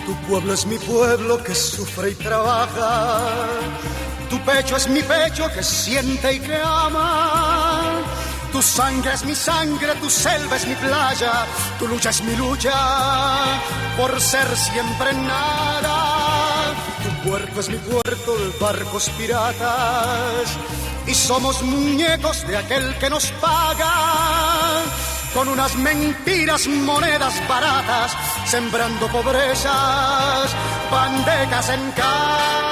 Tu pueblo es mi pueblo que sufre y trabaja. Tu pecho es mi pecho que siente y que ama. Tu sangre es mi sangre, tu selva es mi playa. Tu lucha es mi lucha por ser siempre nada. Tu puerto es mi puerto de barcos piratas. Y somos muñecos de aquel que nos paga con unas mentiras, monedas baratas, sembrando pobrezas, bandecas en casa.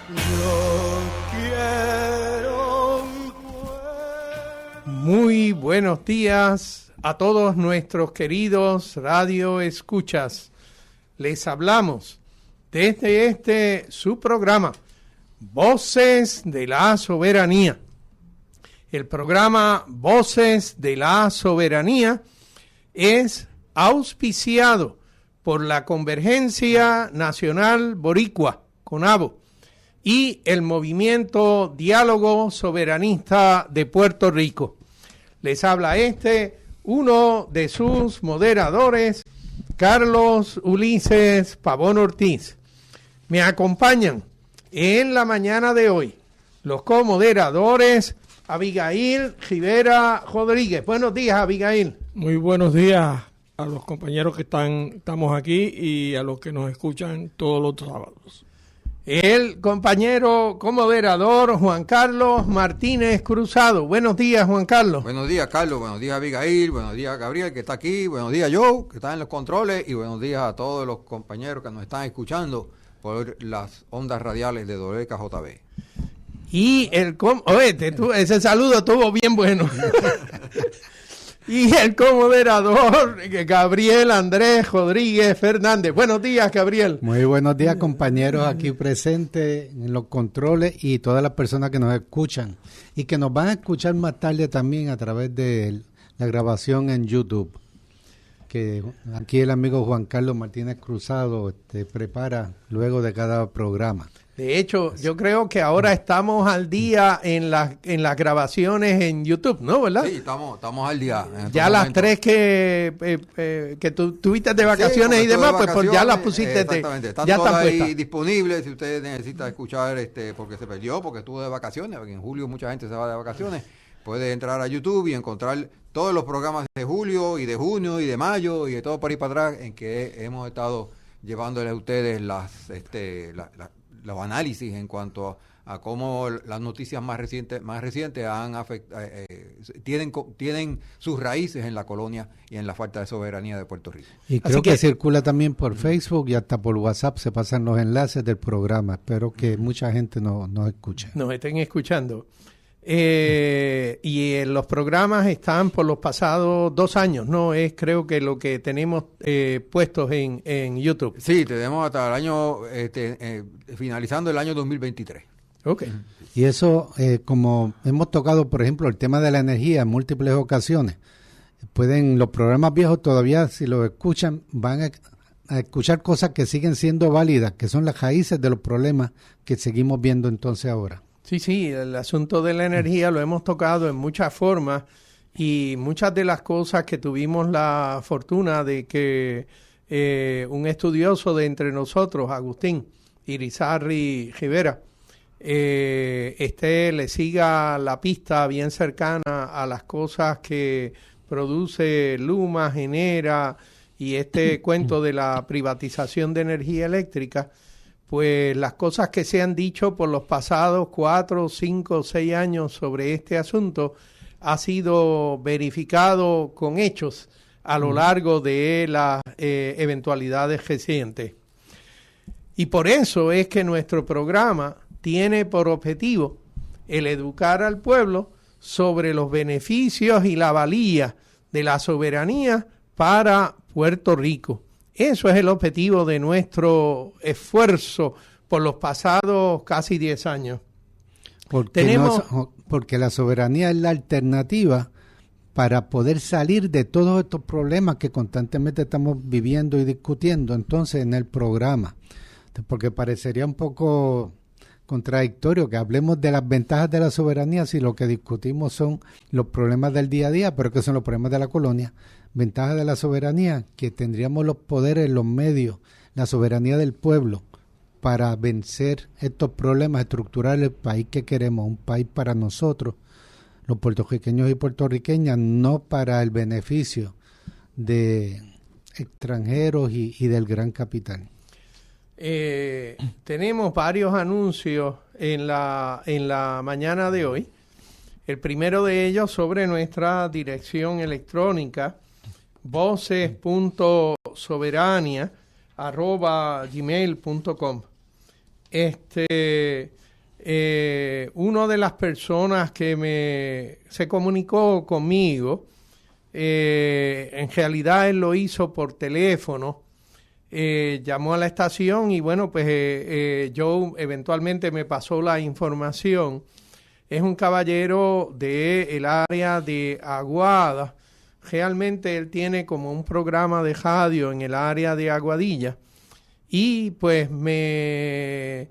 Yo quiero un pueblo. Muy buenos días a todos nuestros queridos radio escuchas. Les hablamos desde su programa Voces de la Soberanía. El programa Voces de la Soberanía es auspiciado por la Convergencia Nacional Boricua, CONABO, y el Movimiento Diálogo Soberanista de Puerto Rico. Les habla uno de sus moderadores, Carlos Ulises Pavón Ortiz. Me acompañan en la mañana de hoy los comoderadores Abigail Rivera Rodríguez. Buenos días, Abigail. Muy buenos días a los compañeros que estamos aquí y a los que nos escuchan todos los sábados. El compañero comoderador Juan Carlos Martínez Cruzado. Buenos días, Juan Carlos. Buenos días, Carlos. Buenos días, Abigail. Buenos días, Gabriel, que está aquí. Buenos días, Joe, que está en los controles. Y buenos días a todos los compañeros que nos están escuchando por las ondas radiales de WKJB. Y ese saludo estuvo bien bueno. Y el comoderador Gabriel Andrés Rodríguez Fernández. Buenos días, Gabriel. Muy buenos días, compañeros aquí presentes en los controles y todas las personas que nos escuchan y que nos van a escuchar más tarde también a través de la grabación en YouTube, que aquí el amigo Juan Carlos Martínez Cruzado prepara luego de cada programa. De hecho, yo creo que ahora estamos al día en las grabaciones en YouTube, ¿no? ¿Verdad? Sí, estamos al día. Ya las tres que tú tuviste de vacaciones y demás, pues ya las pusiste. Exactamente, están ya todas están ahí puestas. disponibles si usted necesita escuchar, porque se perdió, porque estuvo de vacaciones, porque en julio mucha gente se va de vacaciones. Puede entrar a YouTube y encontrar todos los programas de julio y de junio y de mayo y de todo por ahí para atrás en que hemos estado llevándole a ustedes los análisis en cuanto a cómo las noticias más recientes han tienen sus raíces en la colonia y en la falta de soberanía de Puerto Rico. Y creo que circula también por Facebook y hasta por WhatsApp se pasan los enlaces del programa. Espero que mucha gente nos escuche. Nos estén escuchando. Y los programas están por los pasados 2 años, ¿no? Es creo que lo que tenemos puestos en YouTube. Sí, tenemos hasta el año, finalizando el año 2023. Ok. Y eso, como hemos tocado, por ejemplo, el tema de la energía en múltiples ocasiones, los programas viejos todavía, si los escuchan, van a escuchar cosas que siguen siendo válidas, que son las raíces de los problemas que seguimos viendo entonces ahora. Sí, el asunto de la energía lo hemos tocado en muchas formas y muchas de las cosas que tuvimos la fortuna de que un estudioso de entre nosotros, Agustín Irizarry Rivera, le siga la pista bien cercana a las cosas que produce Luma, genera y cuento de la privatización de energía eléctrica. Pues las cosas que se han dicho por los pasados 4, 5, 6 años sobre este asunto ha sido verificado con hechos a lo largo de las eventualidades recientes. Y por eso es que nuestro programa tiene por objetivo el educar al pueblo sobre los beneficios y la valía de la soberanía para Puerto Rico. Eso es el objetivo de nuestro esfuerzo por los pasados casi 10 años. Porque la soberanía es la alternativa para poder salir de todos estos problemas que constantemente estamos viviendo y discutiendo entonces en el programa. Porque parecería un poco contradictorio que hablemos de las ventajas de la soberanía si lo que discutimos son los problemas del día a día, pero que son los problemas de la colonia. Ventajas de la soberanía, que tendríamos los poderes, los medios, la soberanía del pueblo para vencer estos problemas estructurales del país que queremos, un país para nosotros, los puertorriqueños y puertorriqueñas, no para el beneficio de extranjeros y del gran capital. Tenemos varios anuncios en la mañana de hoy. El primero de ellos sobre nuestra dirección electrónica, voces.soberania@gmail.com. Una de las personas que se comunicó conmigo, en realidad él lo hizo por teléfono, llamó a la estación y bueno, pues yo eventualmente me pasó la información. Es un caballero del área de Aguada. Realmente él tiene como un programa de radio en el área de Aguadilla y pues me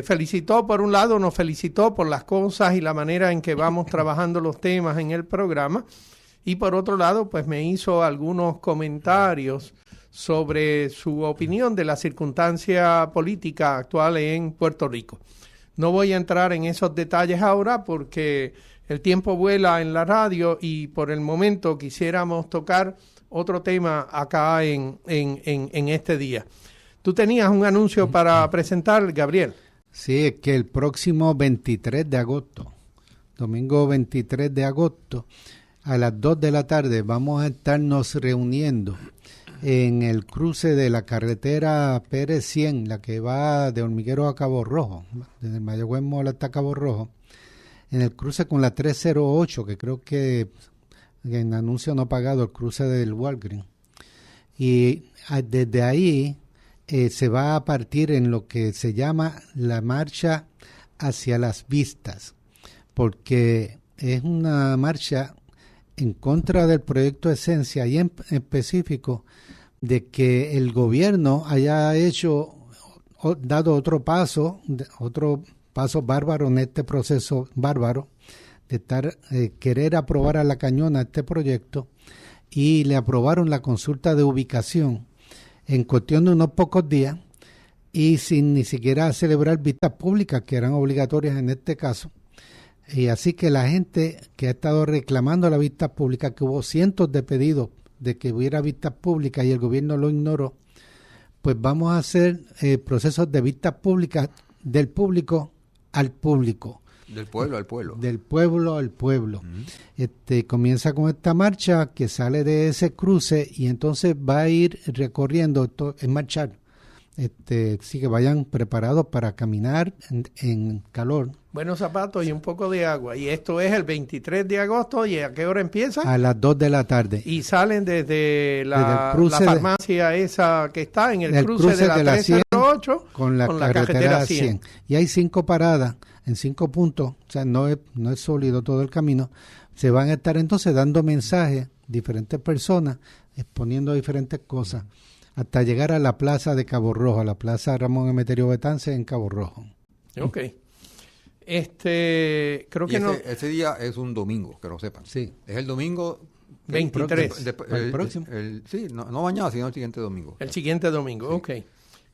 felicitó por un lado, nos felicitó por las cosas y la manera en que vamos trabajando los temas en el programa, y por otro lado pues me hizo algunos comentarios sobre su opinión de la circunstancia política actual en Puerto Rico. No voy a entrar en esos detalles ahora porque el tiempo vuela en la radio y por el momento quisiéramos tocar otro tema acá en este día. Tú tenías un anuncio para presentar, Gabriel. Sí, es que el próximo 23 de agosto, domingo 23 de agosto, a las 2 de la tarde vamos a estarnos reuniendo en el cruce de la carretera Pérez 100, la que va de Hormiguero a Cabo Rojo, desde Mayagüez Mall hasta Cabo Rojo, en el cruce con la 308, que creo que en anuncio no pagado, el cruce del Walgreens. Y desde ahí se va a partir en lo que se llama la marcha hacia las vistas, porque es una marcha en contra del proyecto Esencia y en específico de que el gobierno haya dado otro paso bárbaro en este proceso bárbaro de querer aprobar a la cañona este proyecto, y le aprobaron la consulta de ubicación en cuestión de unos pocos días y sin ni siquiera celebrar vistas públicas que eran obligatorias en este caso. Y así que la gente que ha estado reclamando la vista pública, que hubo cientos de pedidos de que hubiera vistas públicas y el gobierno lo ignoró, pues vamos a hacer procesos de vistas públicas del público al público. Del pueblo al pueblo. Del pueblo al pueblo. Comienza con esta marcha que sale de ese cruce y entonces va a ir recorriendo, en marchar. Sí, que vayan preparados para caminar en calor. Buenos zapatos y un poco de agua. Y esto es el 23 de agosto. ¿Y a qué hora empieza? A las 2 de la tarde. Y salen desde la farmacia esa que está en el cruce de la 308 con la carretera 100. Y hay 5 paradas en 5 puntos. O sea, no es sólido todo el camino. Se van a estar entonces dando mensajes, diferentes personas, exponiendo diferentes cosas, hasta llegar a la plaza de Cabo Rojo, a la plaza Ramón Emeterio Betance en Cabo Rojo. Ok. Creo que ese día es un domingo, que lo sepan. Sí. Es el domingo 23. El próximo. Sí, no mañana, sino el siguiente domingo. El siguiente domingo, sí. Ok.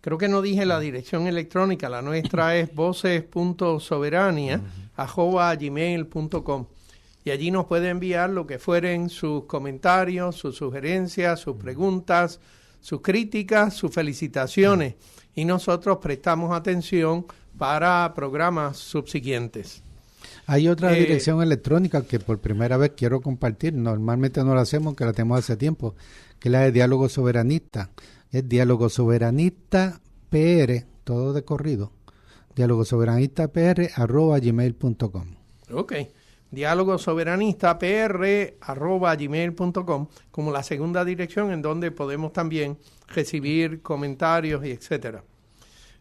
Creo que no dije la dirección electrónica. La nuestra es voces.soberania@gmail.com. Y allí nos puede enviar lo que fueren sus comentarios, sus sugerencias, sus preguntas, sus críticas, sus felicitaciones. Y nosotros prestamos atención para programas subsiguientes. Hay otra dirección electrónica que por primera vez quiero compartir. Normalmente no la hacemos, que la tenemos hace tiempo, que es la de Diálogo Soberanista. Es Diálogo Soberanista PR, todo de corrido. Diálogo Soberanista PR@gmail.com. Ok. Diálogo Soberanista PR@gmail.com, como la segunda dirección en donde podemos también recibir comentarios y etcétera.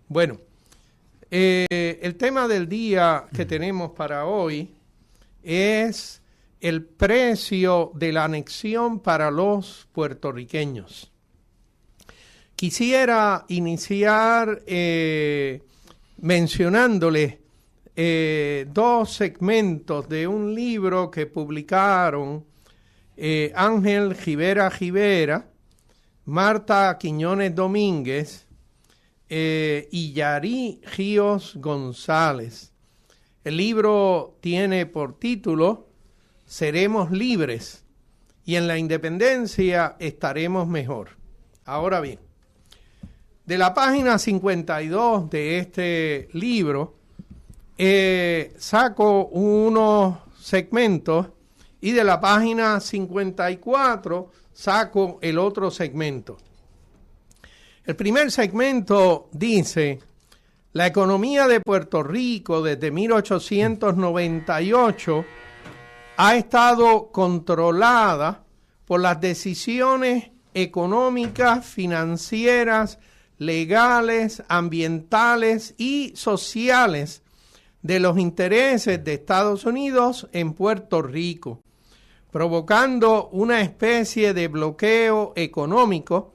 Bueno, el tema del día que tenemos para hoy es el precio de la anexión para los puertorriqueños. Quisiera iniciar mencionándoles dos segmentos de un libro que publicaron Ángel Rivera, Marta Quiñones Domínguez y Yarí Ríos González. El libro tiene por título Seremos libres y en la independencia estaremos mejor. Ahora bien, de la página 52 de este libro saco unos segmentos y de la página 54 saco el otro segmento. El primer segmento dice: la economía de Puerto Rico desde 1898 ha estado controlada por las decisiones económicas, financieras, legales, ambientales y sociales de los intereses de Estados Unidos en Puerto Rico, provocando una especie de bloqueo económico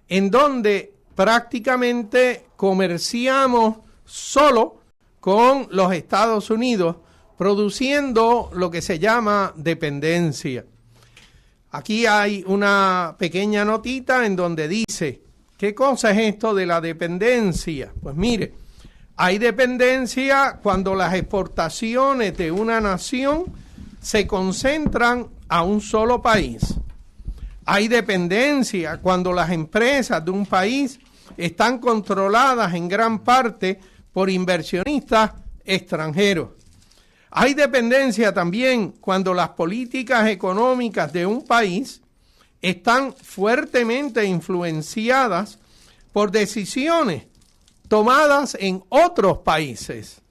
en donde prácticamente comerciamos solo con los Estados Unidos, produciendo lo que se llama dependencia. Aquí hay una pequeña notita en donde dice, ¿qué cosa es esto de la dependencia? Pues mire, hay dependencia cuando las exportaciones de una nación se concentran a un solo país. Hay dependencia cuando las empresas de un país están controladas en gran parte por inversionistas extranjeros. Hay dependencia también cuando las políticas económicas de un país están fuertemente influenciadas por decisiones tomadas en otros países.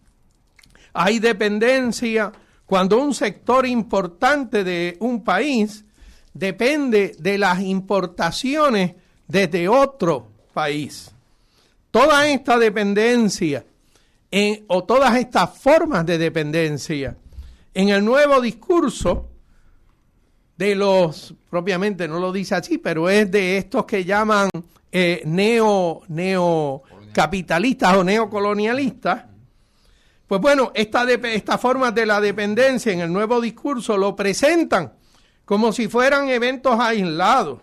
Hay dependencia cuando un sector importante de un país depende de las importaciones desde otro país. Toda esta dependencia o todas estas formas de dependencia en el nuevo discurso de los, propiamente no lo dice así, pero es de estos que llaman neocapitalistas o neocolonialistas. Pues bueno, estas formas de la dependencia en el nuevo discurso lo presentan como si fueran eventos aislados,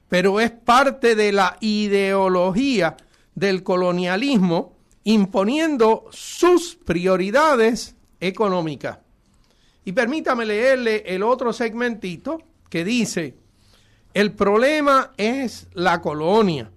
pero es parte de la ideología del colonialismo imponiendo sus prioridades económicas. Y permítame leerle el otro segmentito que dice, el problema es la colonia,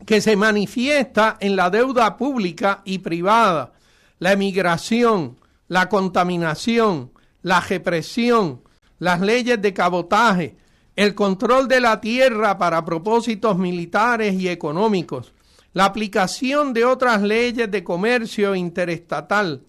que se manifiesta en la deuda pública y privada, la emigración, la contaminación, la represión, las leyes de cabotaje, el control de la tierra para propósitos militares y económicos, la aplicación de otras leyes de comercio interestatal,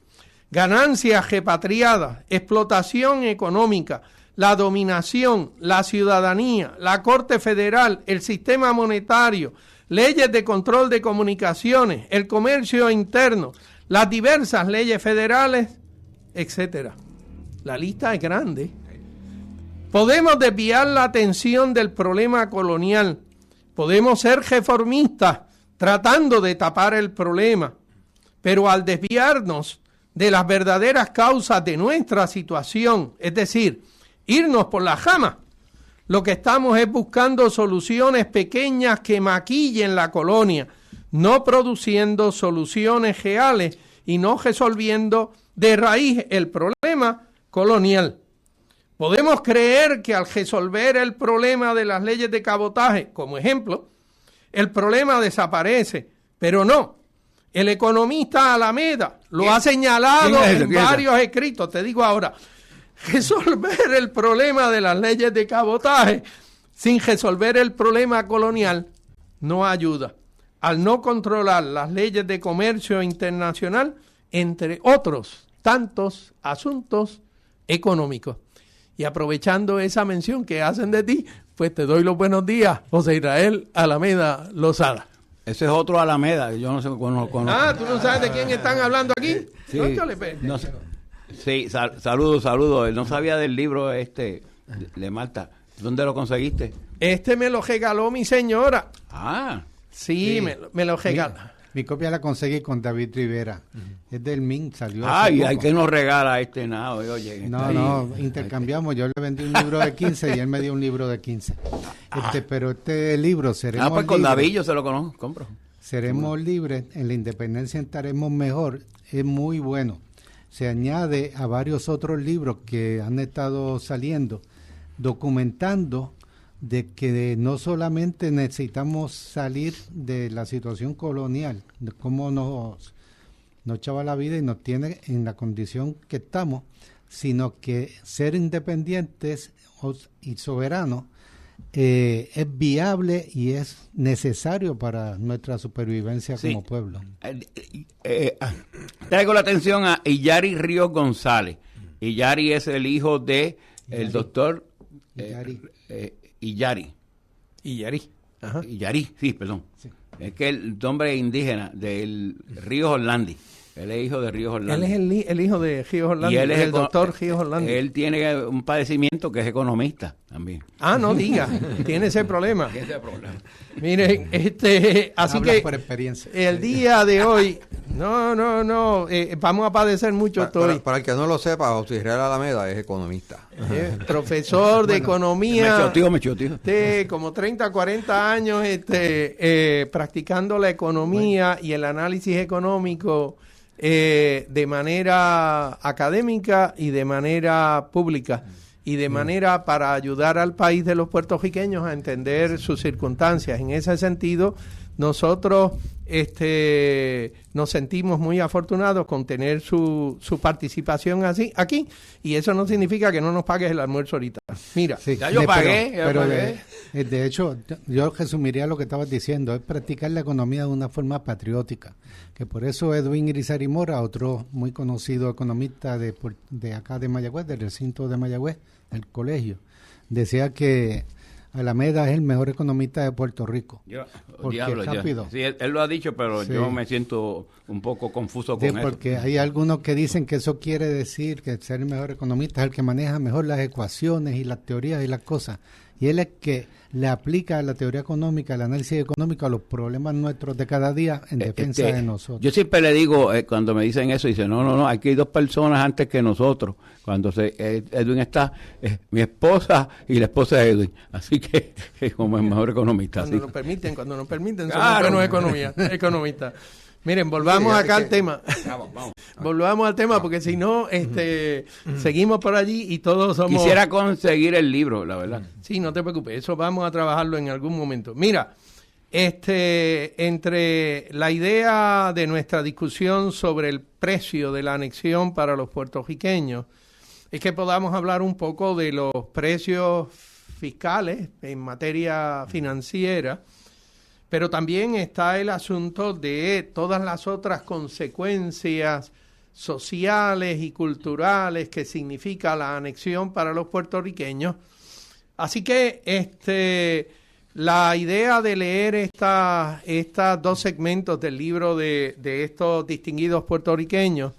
ganancias repatriadas, explotación económica, la dominación, la ciudadanía, la Corte Federal, el sistema monetario, leyes de control de comunicaciones, el comercio interno, las diversas leyes federales, etcétera. La lista es grande. Podemos desviar la atención del problema colonial, podemos ser reformistas tratando de tapar el problema, pero al desviarnos de las verdaderas causas de nuestra situación, es decir, irnos por la rama, lo que estamos es buscando soluciones pequeñas que maquillen la colonia, no produciendo soluciones reales y no resolviendo de raíz el problema colonial. Podemos creer que al resolver el problema de las leyes de cabotaje, como ejemplo, el problema desaparece, pero no. El economista Alameda lo ha señalado en varios escritos. Te digo ahora, resolver el problema de las leyes de cabotaje sin resolver el problema colonial no ayuda. Al no controlar las leyes de comercio internacional, entre otros tantos asuntos económicos. Y aprovechando esa mención que hacen de ti, pues te doy los buenos días, José Israel Alameda Lozada. Ese es otro Alameda, yo no sé conozco. Ah, ¿tú no sabes de quién están hablando aquí? Sí, no sé. Sí, saludos. No sabía del libro de Marta. ¿Dónde lo conseguiste? Me lo regaló mi señora. Ah. Sí, me lo regaló. Mi copia la conseguí con David Rivera. Es del MIN, salió hace Ay, poco. hay que nos regala nada, oye. No, intercambiamos. Yo le vendí un libro de 15 y él me dio un libro de 15. Pero este libro, Seremos pues con Libres, David yo se lo conozco, compro. Seremos Libres, en la independencia estaremos mejor, es muy bueno. Se añade a varios otros libros que han estado saliendo, documentando de que no solamente necesitamos salir de la situación colonial, de cómo nos echaba la vida y nos tiene en la condición que estamos, sino que ser independientes y soberanos es viable y es necesario para nuestra supervivencia como pueblo. Traigo la atención a Illari Ríos González. Illari es el hijo de el doctor Illari. Ajá. Illari, sí, perdón. Sí. Es que el nombre indígena del Ríos Orlandi. Él es hijo de Ríos Orlandi. Él es el hijo de Ríos Orlandi, Y él es el doctor Ríos Orlandi. Él tiene un padecimiento que es economista también. No diga, tiene ese problema. Ese es el problema. Miren, así Habla que por experiencia. el día de hoy, vamos a padecer mucho esto Para el que no lo sepa, José Israel Alameda es economista. Profesor de economía. Me choteó. Como 30, 40 años practicando la economía y el análisis económico de manera académica y de manera pública y de manera para ayudar al país de los puertorriqueños a entender sus circunstancias. En ese sentido, nosotros nos sentimos muy afortunados con tener su participación aquí, y eso no significa que no nos pagues el almuerzo ahorita. Mira, Sí, Ya yo pagué. de hecho, yo resumiría lo que estabas diciendo, es practicar la economía de una forma patriótica, que por eso Edwin Irizarry Mora, otro muy conocido economista de acá de Mayagüez, del recinto de Mayagüez, del colegio, decía que Alameda es el mejor economista de Puerto Rico. Porque rápido. Sí, él lo ha dicho, pero Sí. yo me siento un poco confuso con Sí, eso. porque hay algunos que dicen que eso quiere decir que ser el mejor economista es el que maneja mejor las ecuaciones y las teorías y las cosas. Y él es que le aplica la teoría económica, el análisis económico a los problemas nuestros de cada día en defensa de nosotros. Yo siempre le digo, cuando me dicen eso, dice, no, aquí hay dos personas antes que nosotros. Cuando Edwin está, mi esposa y la esposa de Edwin. Así que como el mejor economista. cuando así. nos permiten, Claro. somos buenos economistas. Miren, volvamos acá al tema. Vamos. Volvamos al tema, porque si no, seguimos por allí y todos somos... Quisiera conseguir el libro, la verdad. Sí, no te preocupes, eso vamos a trabajarlo en algún momento. Mira, entre la idea de nuestra discusión sobre el precio de la anexión para los puertorriqueños, es que podamos hablar un poco de los precios fiscales en materia financiera, pero también está el asunto de todas las otras consecuencias sociales y culturales que significa la anexión para los puertorriqueños. Así que la idea de leer estas dos segmentos del libro de estos distinguidos puertorriqueños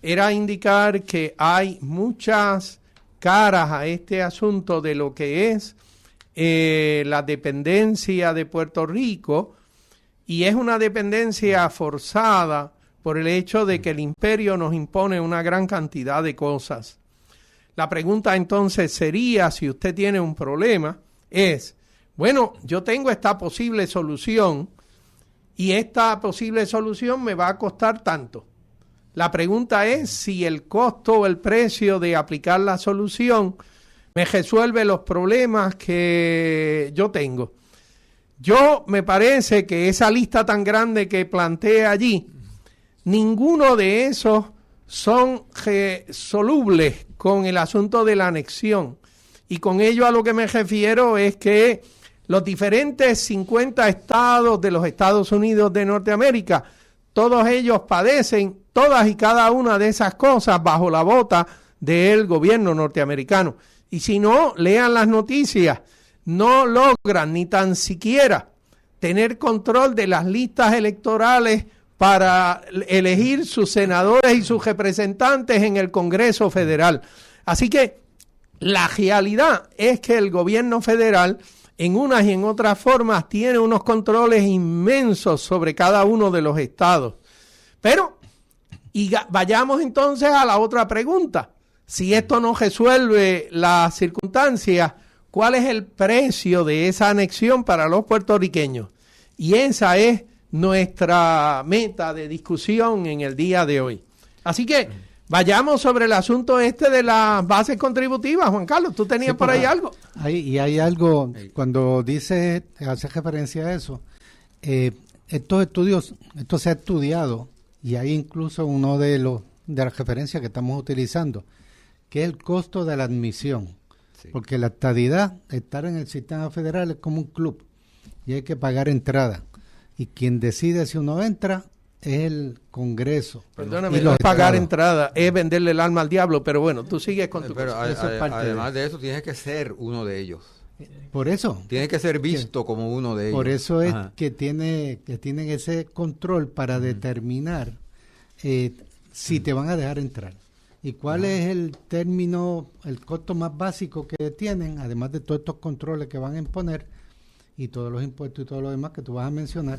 era indicar que hay muchas caras a este asunto de lo que es la dependencia de Puerto Rico, y es una dependencia forzada por el hecho de que el imperio nos impone una gran cantidad de cosas. La pregunta entonces sería, si usted tiene un problema, es, bueno, yo tengo esta posible solución y esta posible solución me va a costar tanto. La pregunta es si el costo o el precio de aplicar la solución me resuelve los problemas que yo tengo. Yo me parece que esa lista tan grande que plantea allí, ninguno de esos son solubles con el asunto de la anexión. Y con ello a lo que me refiero es que los diferentes 50 estados de los Estados Unidos de Norteamérica, todos ellos padecen todas y cada una de esas cosas bajo la bota del gobierno norteamericano. Y si no, lean las noticias, no logran ni tan siquiera tener control de las listas electorales para elegir sus senadores y sus representantes en el Congreso Federal. Así que la realidad es que el gobierno federal en unas y en otras formas tiene unos controles inmensos sobre cada uno de los estados. Pero, vayamos entonces a la otra pregunta. Si esto no resuelve las circunstancias, ¿cuál es el precio de esa anexión para los puertorriqueños? Y esa es nuestra meta de discusión en el día de hoy. Así que vayamos sobre el asunto de las bases contributivas. Juan Carlos, ¿tú tenías por ahí algo? Hay algo, cuando hace referencia a eso, estos estudios, esto se ha estudiado y hay incluso uno de las referencias que estamos utilizando, que es el costo de la admisión. Sí. Porque la estadidad, estar en el sistema federal es como un club y hay que pagar entrada. Y quien decide si uno entra es el Congreso. Perdóname, no es pagar entrada, es venderle el alma al diablo, pero bueno, tú sigues con tu pero además de eso, tienes que ser uno de ellos. Por eso. Tienes que ser visto como uno de ellos. Por eso es que tienen ese control para determinar si te van a dejar entrar. ¿Y cuál es el término, el costo más básico que tienen, además de todos estos controles que van a imponer y todos los impuestos y todo lo demás que tú vas a mencionar?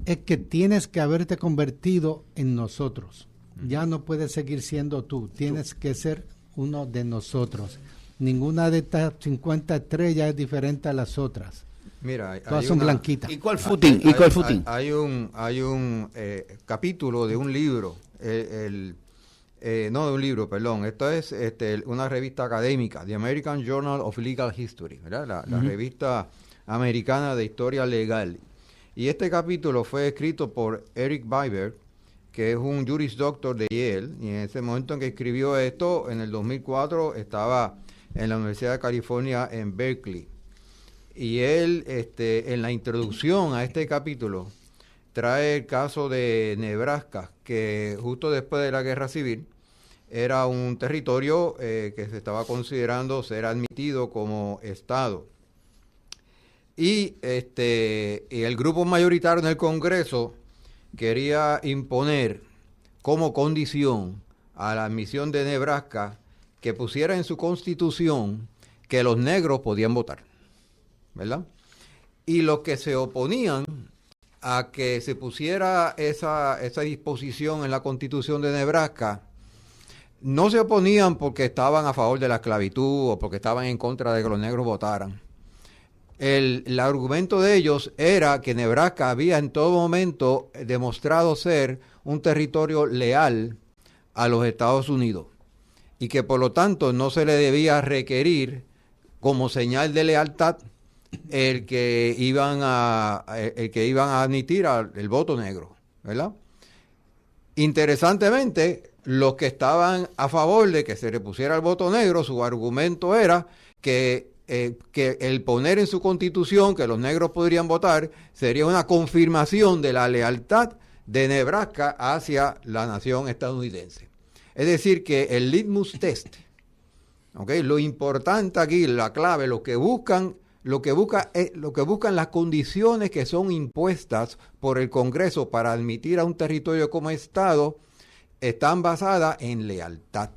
Es que tienes que haberte convertido en nosotros. Ya no puedes seguir siendo tú, tienes que ser uno de nosotros. Ninguna de estas 50 estrellas es diferente a las otras. Mira, todas son blanquitas. ¿Y cuál footing? ¿Y cuál footing? Hay un capítulo de un libro, no de un libro, perdón. Esto es una revista académica, The American Journal of Legal History, ¿verdad? La revista americana de historia legal. Y este capítulo fue escrito por Eric Biber, que es un Juris Doctor de Yale, y en ese momento en que escribió esto, en el 2004, estaba en la Universidad de California en Berkeley. Y él, en la introducción a este capítulo, trae el caso de Nebraska, que justo después de la Guerra Civil, era un territorio que se estaba considerando ser admitido como Estado. Y el grupo mayoritario en el Congreso quería imponer como condición a la admisión de Nebraska que pusiera en su constitución que los negros podían votar, ¿verdad? Y los que se oponían a que se pusiera esa disposición en la constitución de Nebraska no se oponían porque estaban a favor de la esclavitud o porque estaban en contra de que los negros votaran. El argumento de ellos era que Nebraska había en todo momento demostrado ser un territorio leal a los Estados Unidos y que por lo tanto no se le debía requerir como señal de lealtad el que iban a admitir el voto negro, ¿verdad? Interesantemente, los que estaban a favor de que se le pusiera el voto negro, su argumento era que el poner en su constitución que los negros podrían votar sería una confirmación de la lealtad de Nebraska hacia la nación estadounidense. Es decir, que el litmus test, ¿okay? Lo importante aquí, la clave, lo que buscan las condiciones que son impuestas por el Congreso para admitir a un territorio como Estado, están basadas en lealtad.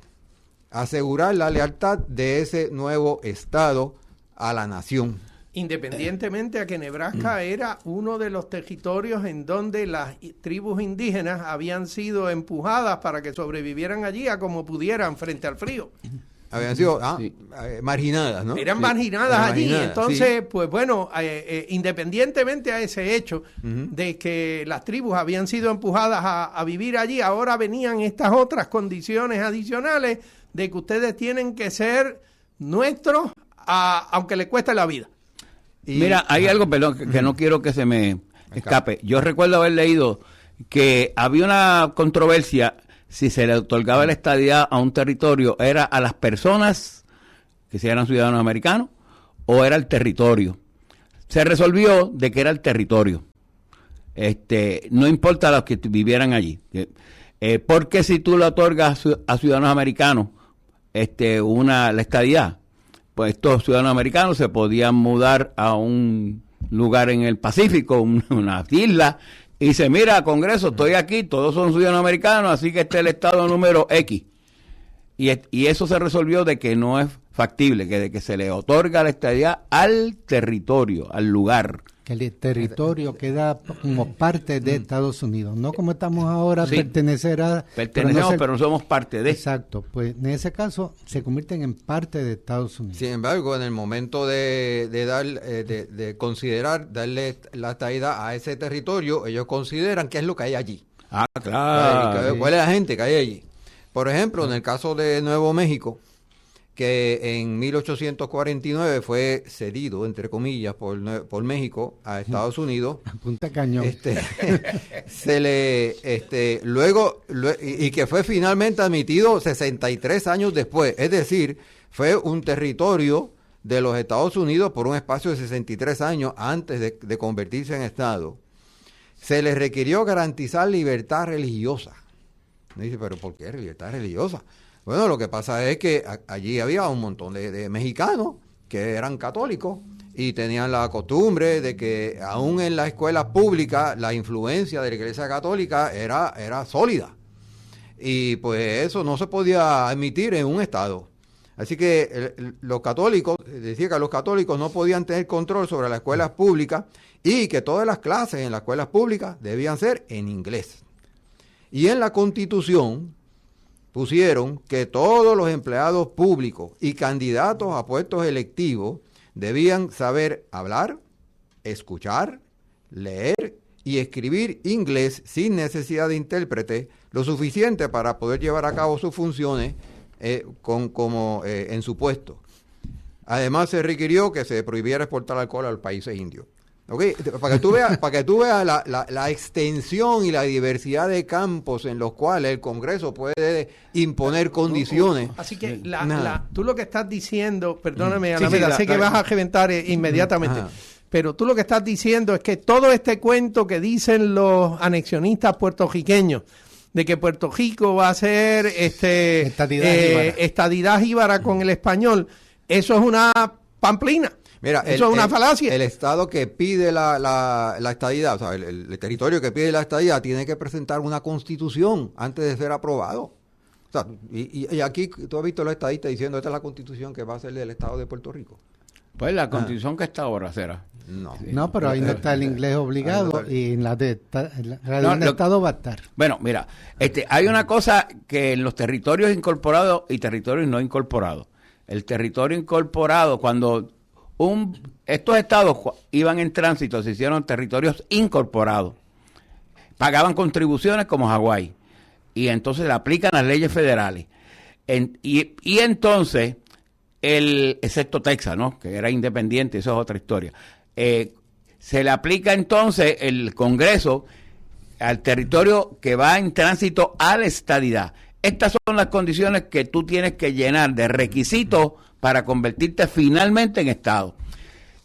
Asegurar la lealtad de ese nuevo Estado a la nación. Independientemente a que Nebraska era uno de los territorios en donde las tribus indígenas habían sido empujadas para que sobrevivieran allí a como pudieran frente al frío. Habían sido marginadas, ¿no? Eran marginadas allí. Entonces, pues bueno, independientemente a ese hecho de que las tribus habían sido empujadas a vivir allí, ahora venían estas otras condiciones adicionales de que ustedes tienen que ser nuestros, aunque les cueste la vida. Mira, hay algo, perdón, que no quiero que se me escape. Yo recuerdo haber leído que había una controversia si se le otorgaba la estadidad a un territorio, era a las personas que si eran ciudadanos americanos o era el territorio. Se resolvió de que era el territorio. No importa a los que vivieran allí. Porque si tú le otorgas a ciudadanos americanos la estadidad, pues estos ciudadanos americanos se podían mudar a un lugar en el Pacífico, una isla, y dice, mira, Congreso, estoy aquí, todos son ciudadanos americanos, así que este es el estado número X. Y eso se resolvió de que no es factible, que se le otorga la estadidad al territorio, al lugar. Que el territorio queda como parte de Estados Unidos, no como estamos ahora, Sí. pertenecemos, pero no somos parte de. Exacto, pues en ese caso se convierten en parte de Estados Unidos. Sin embargo, en el momento de considerar darle la estadidad a ese territorio, ellos consideran qué es lo que hay allí. Ah, claro. ¿Cuál es la gente que hay allí? Por ejemplo, en el caso de Nuevo México, que en 1849 fue cedido, entre comillas, por México a Estados Unidos. Punta Cañón. Luego, y que fue finalmente admitido 63 años después. Es decir, fue un territorio de los Estados Unidos por un espacio de 63 años antes de convertirse en Estado. Se les requirió garantizar libertad religiosa. Me dice, ¿pero por qué libertad religiosa? Bueno, lo que pasa es que allí había un montón de mexicanos que eran católicos y tenían la costumbre de que aún en las escuelas públicas la influencia de la Iglesia Católica era sólida. Y pues eso no se podía admitir en un Estado. Así que los católicos, decía que los católicos no podían tener control sobre las escuelas públicas y que todas las clases en las escuelas públicas debían ser en inglés. Y en la Constitución pusieron que todos los empleados públicos y candidatos a puestos electivos debían saber hablar, escuchar, leer y escribir inglés sin necesidad de intérprete, lo suficiente para poder llevar a cabo sus funciones en su puesto. Además, se requirió que se prohibiera exportar alcohol a los países indios. Okay, para que tú veas la extensión y la diversidad de campos en los cuales el Congreso puede imponer condiciones. Así que tú lo que estás diciendo, perdóname, Sí, Alameda, sé que vas a reventar inmediatamente, Ajá. pero tú lo que estás diciendo es que todo este cuento que dicen los anexionistas puertorriqueños, de que Puerto Rico va a ser estadidad jíbara con el español, eso es una pamplina. Mira, eso es una falacia. El Estado que pide la estadidad, o sea, el territorio que pide la estadidad tiene que presentar una constitución antes de ser aprobado. O sea, y aquí tú has visto los estadistas diciendo esta es la constitución que va a ser del Estado de Puerto Rico. Pues la constitución que está ahora será. No. No, pero ahí no está el inglés obligado y en la de un Estado va a estar. Bueno, mira, hay una cosa que en los territorios incorporados y territorios no incorporados. El territorio incorporado, cuando estos estados iban en tránsito, se hicieron territorios incorporados. Pagaban contribuciones como Hawái. Y entonces le aplican las leyes federales. Y entonces, excepto Texas, ¿no? Que era independiente, eso es otra historia. Se le aplica entonces el Congreso al territorio que va en tránsito a la estadidad. Estas son las condiciones que tú tienes que llenar de requisitos para convertirte finalmente en estado.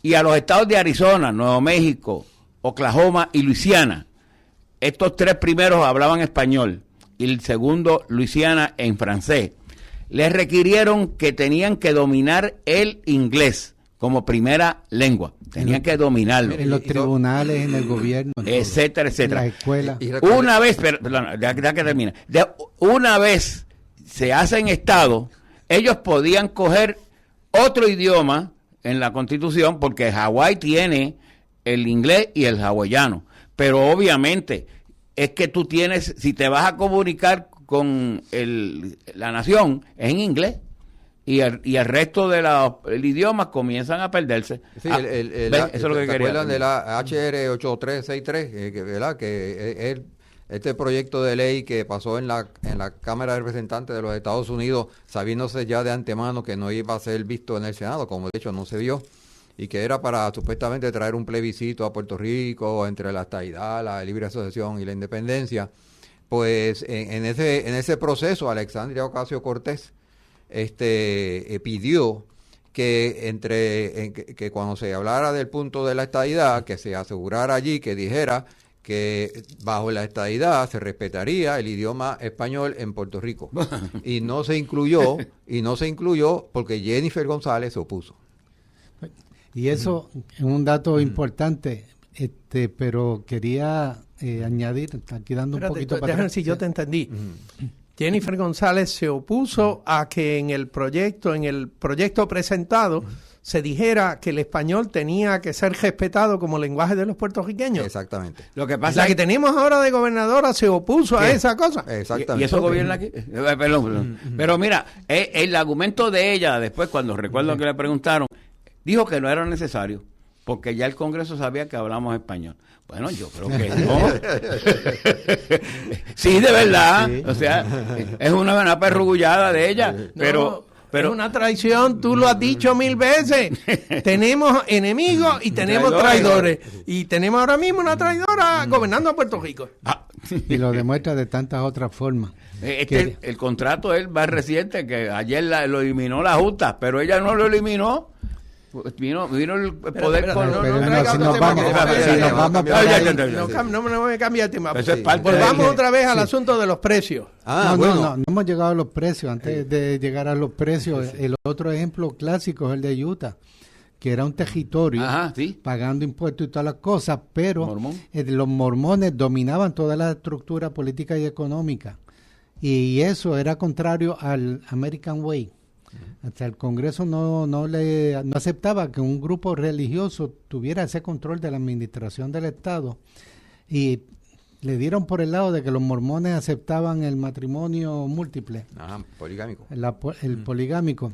Y a los estados de Arizona, Nuevo México, Oklahoma y Luisiana, estos tres primeros hablaban español y el segundo, Luisiana, en francés. Les requirieron que tenían que dominar el inglés como primera lengua. Tenían que dominarlo. En los tribunales, en el gobierno, etcétera, etcétera. en las escuelas. Una vez, perdón, ya que termina. Una vez se hacen estado, ellos podían coger otro idioma en la Constitución, porque Hawái tiene el inglés y el hawaiano. Pero obviamente es que tú tienes, si te vas a comunicar con la nación, es en inglés. Y el resto de los idiomas comienzan a perderse. Sí, eso es lo que ¿te quería. acuerdan de la HR 8363? ¿Verdad? Que es este proyecto de ley que pasó en la Cámara de Representantes de los Estados Unidos, sabiéndose ya de antemano que no iba a ser visto en el Senado, como de hecho no se vio, y que era para supuestamente traer un plebiscito a Puerto Rico entre la estadidad, la libre asociación y la independencia. Pues en ese proceso, Alexandria Ocasio-Cortez pidió que cuando se hablara del punto de la estadidad, que se asegurara allí, que dijera que bajo la estadidad se respetaría el idioma español en Puerto Rico. Y no se incluyó porque Jennifer González se opuso. Y eso es un dato importante, pero quería añadir, aquí dando un poquito para déjame atrás. si yo te entendí. Jennifer González se opuso a que en el proyecto presentado, se dijera que el español tenía que ser respetado como lenguaje de los puertorriqueños. Exactamente. Lo que pasa La es que tenemos ahora de gobernadora se opuso a esa cosa. Exactamente. ¿Y eso gobierna aquí? Perdón. Pero mira, el argumento de ella, después cuando recuerdo que le preguntaron, dijo que no era necesario, porque ya el Congreso sabía que hablamos español. Bueno, yo creo que no. Sí, de verdad. Sí. O sea, es una perrugullada de ella, pero es una traición, tú lo has dicho 1000 veces. Tenemos enemigos y tenemos traidores. Y tenemos ahora mismo una traidora gobernando a Puerto Rico. Y lo demuestra de tantas otras formas. El contrato es más reciente, que ayer lo eliminó la Junta, pero ella no lo eliminó. Vino el poder con... No me cambia el tema. Volvamos otra vez al asunto de los precios. No hemos llegado a los precios. Antes de llegar a los precios, el otro ejemplo clásico es el de Utah, que era un territorio pagando impuestos y todas las cosas, pero los mormones dominaban toda la estructura política y económica, y eso era contrario al American Way. Hasta el Congreso no aceptaba que un grupo religioso tuviera ese control de la administración del Estado, y le dieron por el lado de que los mormones aceptaban el matrimonio múltiple, poligámico, el poligámico.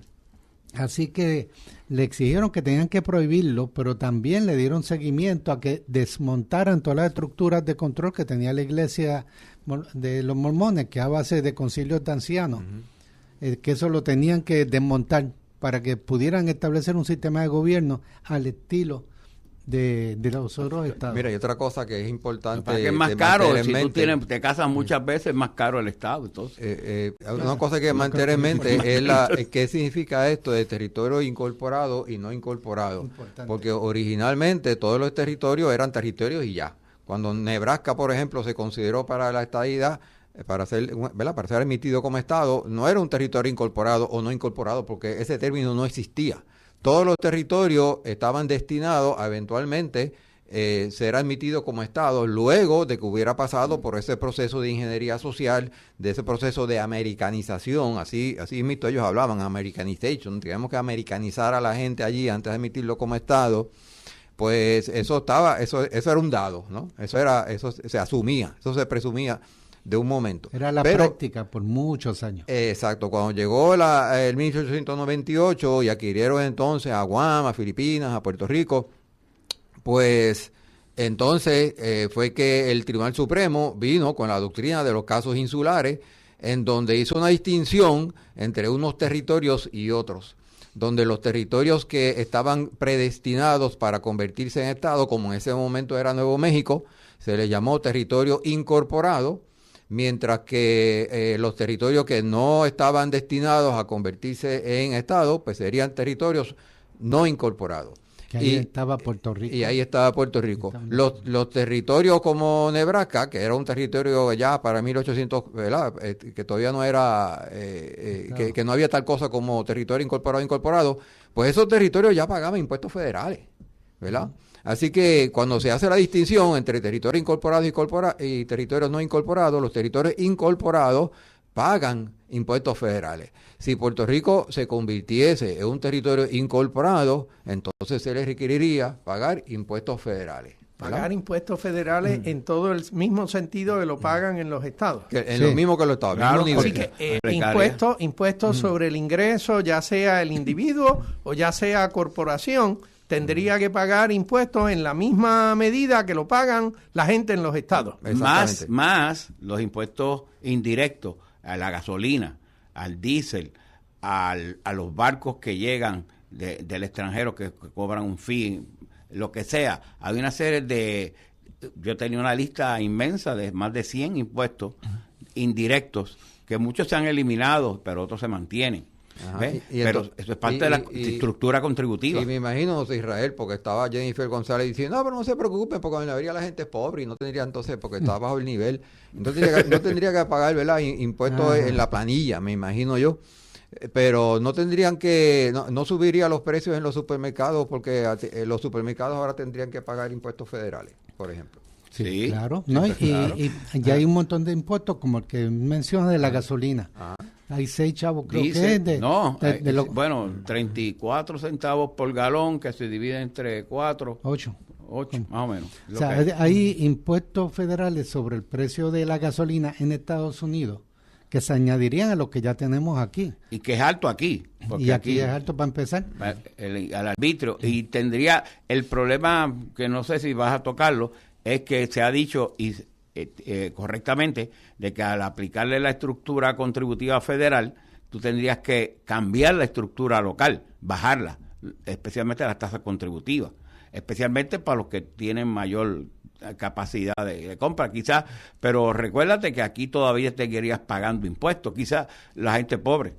Así que le exigieron que tenían que prohibirlo, pero también le dieron seguimiento a que desmontaran todas las estructuras de control que tenía la iglesia de los mormones, que a base de concilios de ancianos. Que eso lo tenían que desmontar para que pudieran establecer un sistema de gobierno al estilo de los otros estados. Mira, y otra cosa que es importante, que es más caro, si tú te casas muchas veces, es más caro el estado. Entonces una cosa que mantener en mente es qué significa esto de territorio incorporado y no incorporado. Importante. Porque originalmente todos los territorios eran territorios y ya. Cuando Nebraska, por ejemplo, se consideró para la estadidad, para ser emitido como estado, no era un territorio incorporado o no incorporado, porque ese término no existía. Todos los territorios estaban destinados a eventualmente ser admitidos como estados luego de que hubiera pasado por ese proceso de ingeniería social, de ese proceso de americanización. Así mismo ellos hablaban, americanization, tenemos que americanizar a la gente allí antes de admitirlo como estado. Pues eso era un dado, ¿no? Eso se asumía, eso se presumía de un momento. Era la práctica por muchos años. Exacto. Cuando llegó el 1898 y adquirieron entonces a Guam, a Filipinas, a Puerto Rico, pues entonces fue que el Tribunal Supremo vino con la doctrina de los casos insulares, en donde hizo una distinción entre unos territorios y otros, donde los territorios que estaban predestinados para convertirse en estado, como en ese momento era Nuevo México, se les llamó territorio incorporado, mientras que los territorios que no estaban destinados a convertirse en estado, pues serían territorios no incorporados. Que ahí estaba Puerto Rico. Y ahí estaba Puerto Rico. Los territorios como Nebraska, que era un territorio ya para 1800, ¿verdad? Que todavía no era, que no había tal cosa como territorio incorporado, pues esos territorios ya pagaban impuestos federales, ¿verdad? Así que cuando se hace la distinción entre territorios incorporados y territorios no incorporados, los territorios incorporados pagan impuestos federales. Si Puerto Rico se convirtiese en un territorio incorporado, entonces se le requeriría pagar impuestos federales. ¿verdad? Pagar impuestos federales en todo el mismo sentido que lo pagan en los estados. Lo mismo que los estados. Claro, así que impuestos sobre el ingreso, ya sea el individuo o ya sea corporación, tendría que pagar impuestos en la misma medida que lo pagan la gente en los estados. Más los impuestos indirectos a la gasolina, al diésel, a los barcos que llegan del extranjero que cobran un fee, lo que sea. Hay una serie de... Yo tenía una lista inmensa de más de 100 impuestos indirectos, que muchos se han eliminado, pero otros se mantienen. Pero eso es parte de la estructura contributiva. Y me imagino, José Israel, porque estaba Jennifer González diciendo, no, pero no se preocupen, porque en la mayoría la gente es pobre y no tendría entonces, porque está bajo el nivel, entonces no tendría que pagar, ¿verdad?, impuestos en la planilla, me imagino yo. Pero no tendrían que, no subiría los precios en los supermercados, porque los supermercados ahora tendrían que pagar impuestos federales, por ejemplo. Sí, Sí, claro. sí, ¿No? pues, claro. Y ya hay un montón de impuestos, como el que menciona de la gasolina. Hay 6 chavos, creo Dice, que es de... no, de lo- bueno, 34 centavos por galón que se divide entre 4, 8. 8, más o menos. O sea, hay impuestos federales sobre el precio de la gasolina en Estados Unidos que se añadirían a lo que ya tenemos aquí. Y que es alto aquí. Porque Y aquí es alto para empezar. al arbitrio. Y tendría el problema, que no sé si vas a tocarlo, es que se ha dicho y correctamente de que al aplicarle la estructura contributiva federal, tú tendrías que cambiar la estructura local, bajarla, especialmente las tasas contributivas, especialmente para los que tienen mayor capacidad de compra, quizás, pero recuérdate que aquí todavía te querías pagando impuestos, quizás la gente pobre.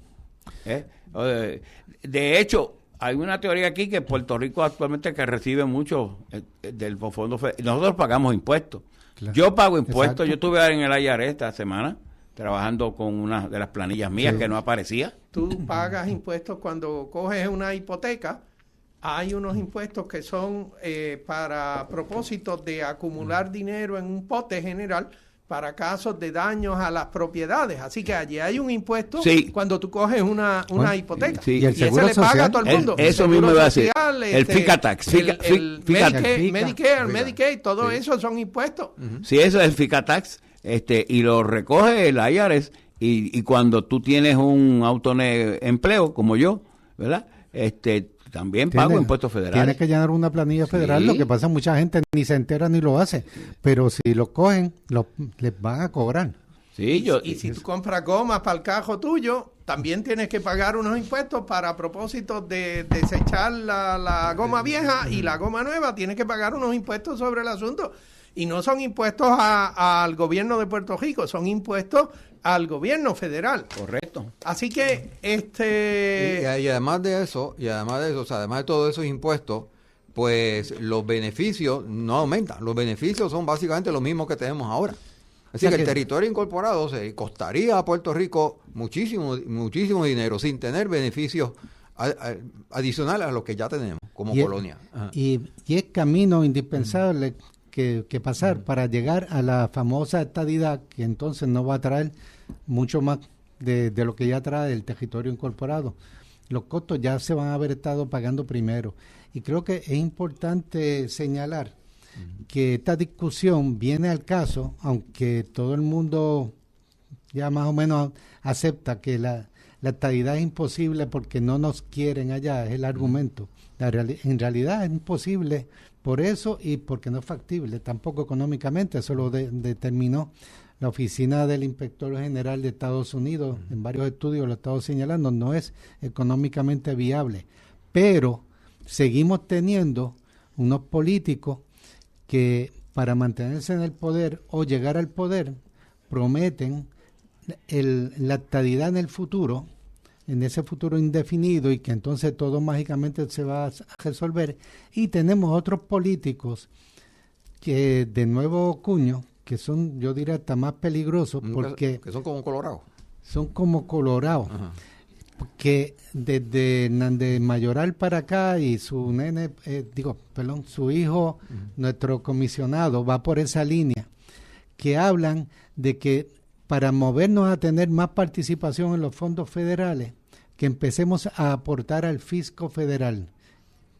De hecho, hay una teoría aquí que Puerto Rico actualmente que recibe mucho del fondo federal. Nosotros pagamos impuestos. Claro. Yo pago impuestos. Exacto. Yo estuve en el IRS esta semana trabajando con una de las planillas mías que no aparecía. Tú pagas impuestos cuando coges una hipoteca. Hay unos impuestos que son para propósitos de acumular dinero en un pote general para casos de daños a las propiedades. Así que allí hay un impuesto cuando tú coges una hipoteca. Sí. Y el ese seguro le paga social, a todo el mundo. eso Seguro mismo iba a decir. social, El FICA tax. el FICA. Medicare, Medicaid, todo eso son impuestos. Sí, eso es el FICA tax, y lo recoge el IRS, y cuando tú tienes un autoempleo, como yo, ¿verdad? También pago impuestos federales. Tienes que llenar una planilla federal, Sí. lo que pasa mucha gente ni se entera ni lo hace, pero si lo cogen, les van a cobrar. Sí, Y si tú compras gomas para el carro tuyo, también tienes que pagar unos impuestos para propósitos de desechar la goma vieja y la goma nueva. Tienes que pagar unos impuestos sobre el asunto. Y no son impuestos al gobierno de Puerto Rico, son impuestos al gobierno federal. Correcto. Así que Y además de eso, o sea, además de todos esos impuestos, pues los beneficios no aumentan. Los beneficios son básicamente los mismos que tenemos ahora. Así que el territorio incorporado se costaría a Puerto Rico muchísimo dinero sin tener beneficios adicionales a los que ya tenemos como colonia. Y es camino indispensable que pasar para llegar a la famosa estadidad, que entonces no va a traer mucho más de lo que ya trae el territorio incorporado. Los costos ya se van a haber estado pagando primero. Y creo que es importante señalar que esta discusión viene al caso, aunque todo el mundo ya más o menos acepta que la estadidad es imposible porque no nos quieren allá, es el argumento. En realidad es imposible por eso y porque no es factible, tampoco económicamente. Eso lo determinó la Oficina del Inspector General de Estados Unidos. En varios estudios lo he estado señalando, no es económicamente viable. Pero seguimos teniendo unos políticos que para mantenerse en el poder o llegar al poder prometen la estadidad en el futuro, en ese futuro indefinido, y que entonces todo mágicamente se va a resolver. Y tenemos otros políticos que de nuevo cuño, que son, yo diría, hasta más peligrosos, porque que son como Colorado. son como Colorado. Que desde Hernández Mayoral para acá y su su hijo, nuestro comisionado, va por esa línea, que hablan de que para movernos a tener más participación en los fondos federales, que empecemos a aportar al fisco federal.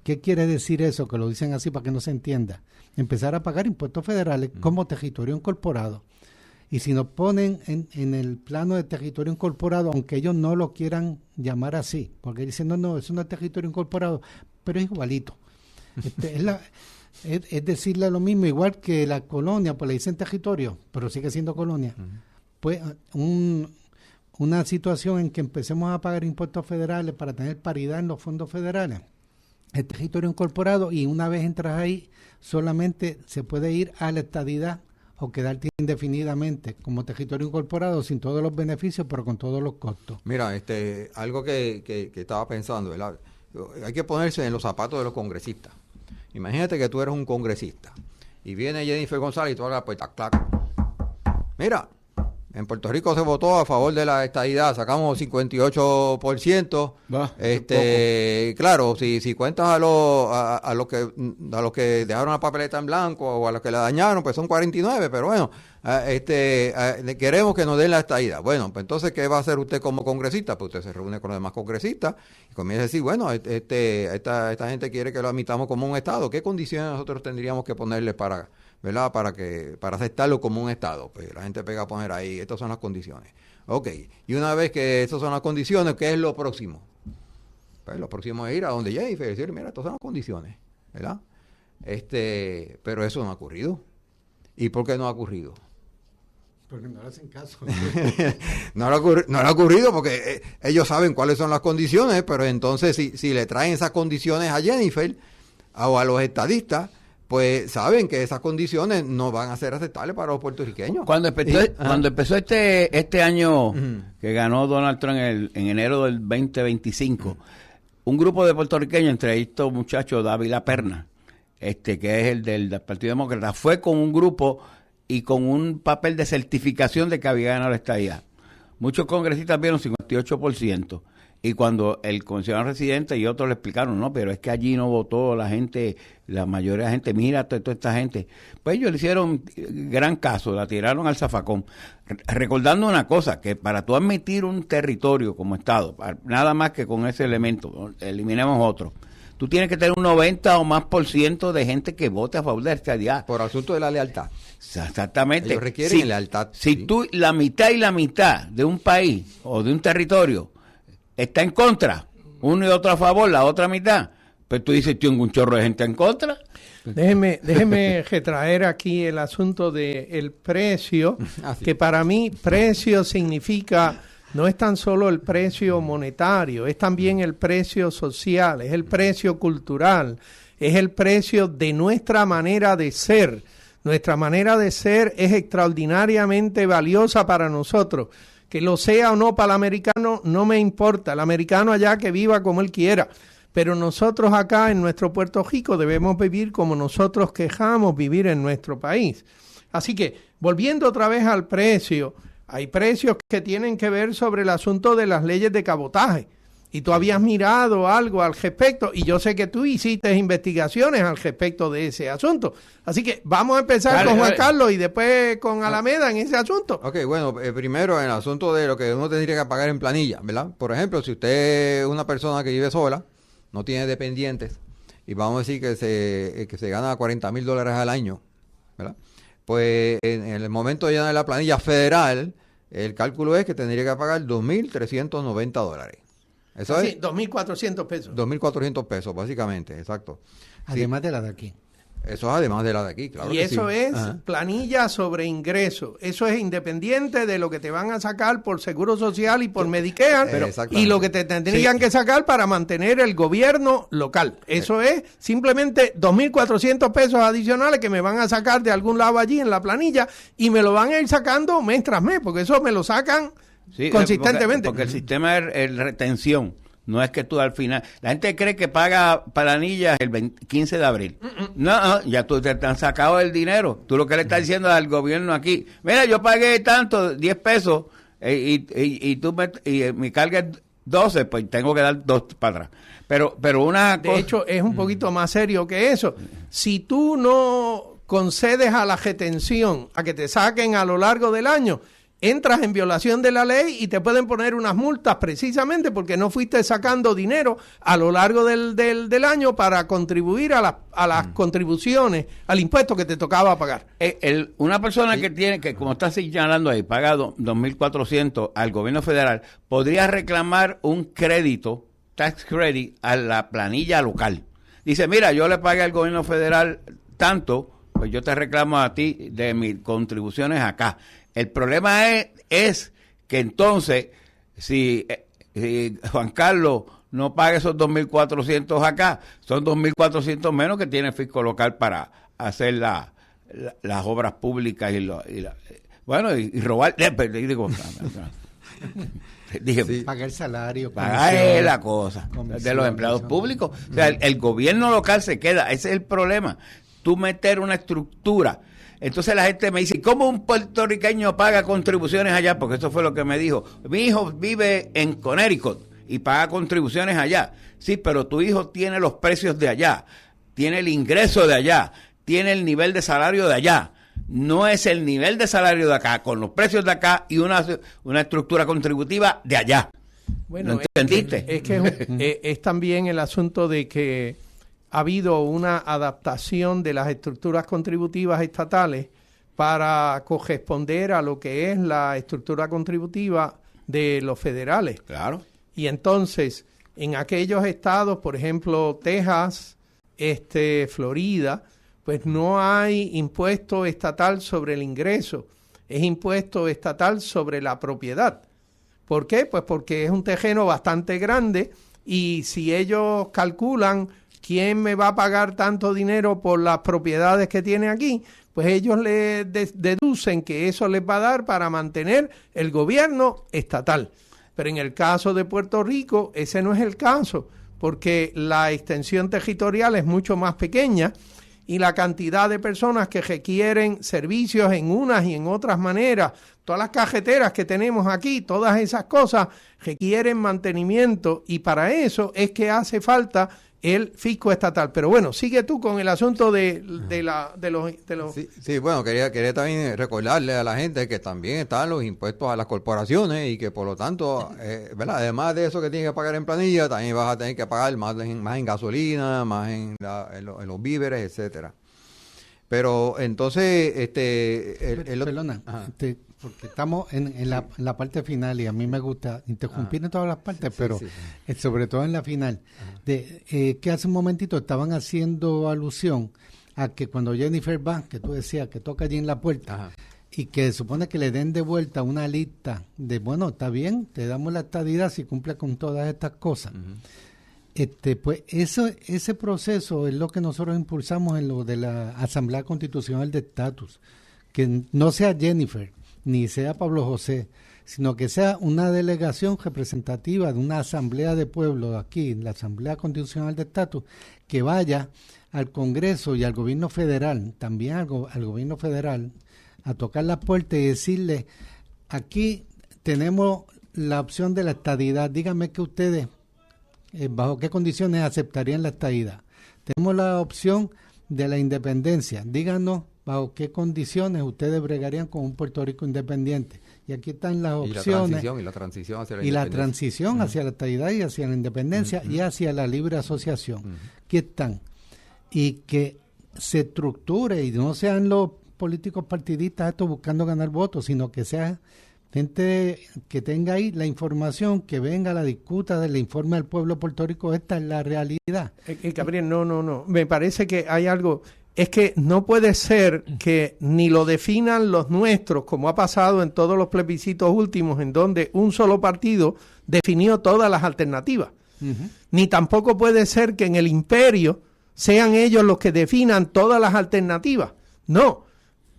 ¿Qué quiere decir eso? Que lo dicen así para que no se entienda. Empezar a pagar impuestos federales como territorio incorporado. Y si nos ponen en el plano de territorio incorporado, aunque ellos no lo quieran llamar así, porque dicen, no, es un territorio incorporado, pero es igualito. Es decirle lo mismo, igual que la colonia, pues le dicen territorio, pero sigue siendo colonia. Pues una situación en que empecemos a pagar impuestos federales para tener paridad en los fondos federales, el territorio incorporado, y una vez entras ahí, solamente se puede ir a la estadidad o quedarte indefinidamente como territorio incorporado sin todos los beneficios, pero con todos los costos. Mira, algo que estaba pensando, ¿verdad? Hay que ponerse en los zapatos de los congresistas. Imagínate que tú eres un congresista y viene Jennifer González y tú abres la puerta, clac. Mira, En Puerto Rico se votó a favor de la estadidad, sacamos 58%. Claro, si cuentas a los que dejaron la papeleta en blanco o a los que la dañaron, pues son 49, pero bueno, queremos que nos den la estadidad. Bueno, pues entonces, ¿qué va a hacer usted como congresista? Pues usted se reúne con los demás congresistas y comienza a decir, bueno, esta gente quiere que lo admitamos como un Estado. ¿Qué condiciones nosotros tendríamos que ponerle para aceptarlo como un Estado? Pues la gente pega a poner ahí, estas son las condiciones. Ok, y una vez que estas son las condiciones, ¿qué es lo próximo? Pues lo próximo es ir a donde Jennifer y decir, mira, estas son las condiciones, ¿verdad? Pero eso no ha ocurrido. ¿Y por qué no ha ocurrido? Porque no le hacen caso. No le ha ocurrido porque ellos saben cuáles son las condiciones, pero entonces si le traen esas condiciones a Jennifer o a los estadistas, pues saben que esas condiciones no van a ser aceptables para los puertorriqueños. Cuando empezó este año que ganó Donald Trump en enero del 2025, un grupo de puertorriqueños, entre estos muchachos, Dávila Perna, que es el del Partido Demócrata, fue con un grupo y con un papel de certificación de que había ganado la estadía. Muchos congresistas vieron 58%. Y cuando el comisionado residente y otros le explicaron, no, pero es que allí no votó la gente, la mayoría de la gente, mira toda esta gente. Pues ellos le hicieron gran caso, la tiraron al zafacón. Recordando una cosa, que para tú admitir un territorio como Estado, nada más que con ese elemento, eliminemos otro, tú tienes que tener un 90 o más % de gente que vote a favor de la estadidad. Por asunto de la lealtad. Exactamente. Ellos requieren lealtad. Si sí. Tú, la mitad y la mitad de un país o de un territorio está en contra, uno y otro a favor, la otra mitad, pues tú dices, tengo un chorro de gente en contra. Déjeme retraer aquí el asunto del precio, que para mí precio significa, no es tan solo el precio monetario, es también el precio social, es el precio cultural, es el precio de nuestra manera de ser. Nuestra manera de ser es extraordinariamente valiosa para nosotros. Que lo sea o no para el americano, no me importa. El americano allá que viva como él quiera. Pero nosotros acá en nuestro Puerto Rico debemos vivir como nosotros quejamos vivir en nuestro país. Así que, volviendo otra vez al precio, hay precios que tienen que ver sobre el asunto de las leyes de cabotaje. Y tú habías mirado algo al respecto, y yo sé que tú hiciste investigaciones al respecto de ese asunto. Así que vamos a empezar con Juan Carlos y después con Alameda en ese asunto. Ok, bueno, primero en el asunto de lo que uno tendría que pagar en planilla, ¿verdad? Por ejemplo, si usted es una persona que vive sola, no tiene dependientes, y vamos a decir que se gana $40,000 al año, ¿verdad? Pues en el momento de llenar la planilla federal, el cálculo es que tendría que pagar $2,390. Eso sí, es 2.400 pesos. 2.400 pesos, básicamente, exacto. Además de la de aquí. Eso es además de la de aquí, claro. Y que eso sí. es planilla sobre ingreso. Eso es independiente de lo que te van a sacar por Seguro Social y por Medicare y lo que te tendrían que sacar para mantener el gobierno local. Eso es simplemente 2.400 pesos adicionales que me van a sacar de algún lado allí en la planilla y me lo van a ir sacando mes tras mes, porque eso me lo sacan consistentemente. Porque el sistema es retención. No es que tú al final... La gente cree que paga planillas el 15 de abril. No, ya tú te han sacado el dinero. Tú lo que le estás diciendo al gobierno aquí, mira, yo pagué tanto, 10 pesos, y mi carga es 12, pues tengo que dar 2 para atrás. Pero una de hecho, es un poquito más serio que eso. Si tú no concedes a la retención, a que te saquen a lo largo del año, entras en violación de la ley y te pueden poner unas multas precisamente porque no fuiste sacando dinero a lo largo del año para contribuir a las contribuciones, al impuesto que te tocaba pagar. Una persona que tiene, que como está señalando ahí, paga 2.400 al gobierno federal, podría reclamar un crédito, tax credit, a la planilla local. Dice, mira, yo le pagué al gobierno federal tanto, pues yo te reclamo a ti de mis contribuciones acá. El problema es que entonces, si Juan Carlos no paga esos 2.400 acá, son 2.400 menos que tiene el fisco local para hacer las obras públicas y robar. Dije, pagar el salario. Pagar la cosa de los empleados públicos. O sea, el gobierno local se queda. Ese es el problema. Tú meter una estructura. Entonces la gente me dice, ¿cómo un puertorriqueño paga contribuciones allá? Porque eso fue lo que me dijo. Mi hijo vive en Connecticut y paga contribuciones allá. Sí, pero tu hijo tiene los precios de allá, tiene el ingreso de allá, tiene el nivel de salario de allá. No es el nivel de salario de acá, con los precios de acá y una estructura contributiva de allá. Bueno, ¿No entendiste? Es que es también el asunto de que ha habido una adaptación de las estructuras contributivas estatales para corresponder a lo que es la estructura contributiva de los federales. Claro. Y entonces, en aquellos estados, por ejemplo, Texas, Florida, pues no hay impuesto estatal sobre el ingreso, es impuesto estatal sobre la propiedad. ¿Por qué? Pues porque es un terreno bastante grande y si ellos calculan quién me va a pagar tanto dinero por las propiedades que tiene aquí, pues ellos le deducen que eso les va a dar para mantener el gobierno estatal. Pero en el caso de Puerto Rico, ese no es el caso, porque la extensión territorial es mucho más pequeña y la cantidad de personas que requieren servicios en unas y en otras maneras, todas las carreteras que tenemos aquí, todas esas cosas requieren mantenimiento y para eso es que hace falta el fisco estatal. Pero bueno, sigue tú con el asunto de los... Sí, bueno, quería también recordarle a la gente que también están los impuestos a las corporaciones y que por lo tanto, ¿verdad? Además de eso que tienes que pagar en planilla, también vas a tener que pagar más en gasolina, más en los víveres, etcétera. Pero entonces, perdona, porque estamos en la parte final y a mí me gusta interrumpir en todas las partes, pero sobre todo en la final, que hace un momentito estaban haciendo alusión a que cuando Jennifer va, que tú decías que toca allí en la puerta, y que supone que le den de vuelta una lista de, bueno, está bien, te damos la estadidad si cumple con todas estas cosas. Pues ese proceso es lo que nosotros impulsamos en lo de la Asamblea Constitucional de Estatus, que no sea Jennifer ni sea Pablo José, sino que sea una delegación representativa de una asamblea de pueblo aquí, la Asamblea Constitucional de Estatus, que vaya al Congreso y al gobierno federal, también al gobierno federal, a tocar la puerta y decirle, aquí tenemos la opción de la estadidad, díganme que ustedes bajo qué condiciones aceptarían la estadidad. Tenemos la opción de la independencia. Díganos bajo qué condiciones ustedes bregarían con un Puerto Rico independiente. Y aquí están las opciones. Y la transición hacia la independencia. Y la transición hacia la estadidad y hacia la independencia y hacia la libre asociación. Aquí están. Y que se estructure y no sean los políticos partidistas estos buscando ganar votos, sino que sea gente que tenga ahí la información, que venga, la discuta, le informe al pueblo de Puerto Rico, esta es la realidad. Gabriel, no. Me parece que hay algo, es que no puede ser que ni lo definan los nuestros, como ha pasado en todos los plebiscitos últimos, en donde un solo partido definió todas las alternativas. Ni tampoco puede ser que en el imperio sean ellos los que definan todas las alternativas. No.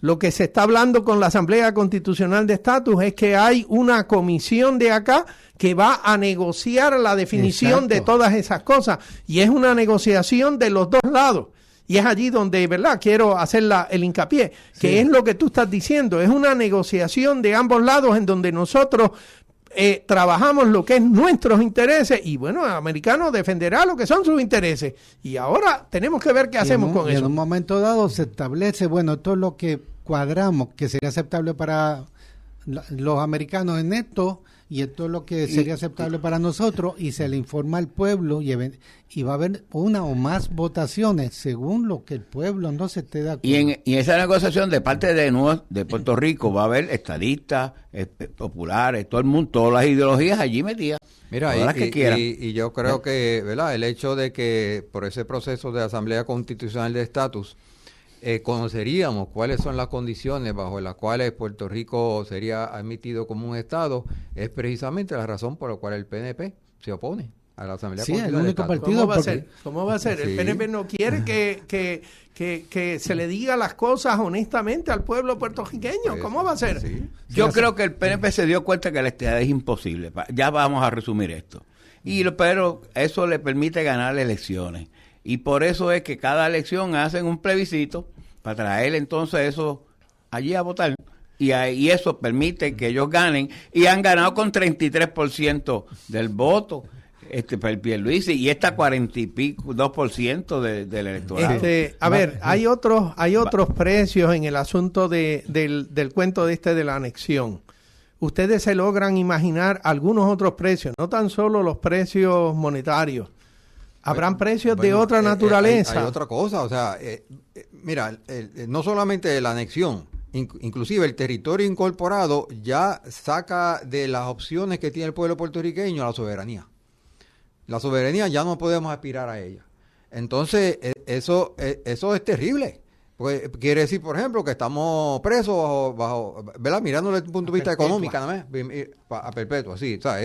Lo que se está hablando con la Asamblea Constitucional de Estatus es que hay una comisión de acá que va a negociar la definición de todas esas cosas. Y es una negociación de los dos lados. Y es allí donde, ¿verdad?, quiero hacer el hincapié, que es lo que tú estás diciendo. Es una negociación de ambos lados en donde nosotros trabajamos lo que es nuestros intereses y bueno, el americano defenderá lo que son sus intereses. Y ahora tenemos que ver qué hacemos con eso. En un momento dado se establece, bueno, todo lo que cuadramos que sería aceptable para los americanos en esto y esto es lo que sería aceptable para nosotros y se le informa al pueblo y va a haber una o más votaciones según lo que el pueblo no se esté de acuerdo. Y en esa negociación de parte de Puerto Rico va a haber estadistas, populares, todo el mundo, todas las ideologías allí metidas. Mira, y yo creo que, ¿verdad?, el hecho de que por ese proceso de Asamblea Constitucional de Estatus conoceríamos cuáles son las condiciones bajo las cuales Puerto Rico sería admitido como un Estado, es precisamente la razón por la cual el PNP se opone a la Asamblea Constitucional de Estatus. ¿Cómo va a ser? El PNP no quiere que se le diga las cosas honestamente al pueblo puertorriqueño. ¿Cómo va a ser? Yo creo que el PNP se dio cuenta que la estadidad es imposible. Ya vamos a resumir esto. Pero eso le permite ganar elecciones. Y por eso es que cada elección hacen un plebiscito para traer entonces allí a votar. Y eso permite que ellos ganen, y han ganado con 33% del voto, Pierluisi, y está 40 y pico, 2% del electorado. A ver, hay otros precios en el asunto del cuento de la anexión. Ustedes se logran imaginar algunos otros precios, no tan solo los precios monetarios. Habrán precios de otra naturaleza. Hay otra cosa, o sea, mira, no solamente la anexión, inclusive el territorio incorporado ya saca de las opciones que tiene el pueblo puertorriqueño la soberanía. La soberanía ya no podemos aspirar a ella. Entonces, eso es terrible. Porque quiere decir, por ejemplo, que estamos presos bajo ¿verdad? Mirándolo desde el punto de vista económico, a perpetua, sí. O sea,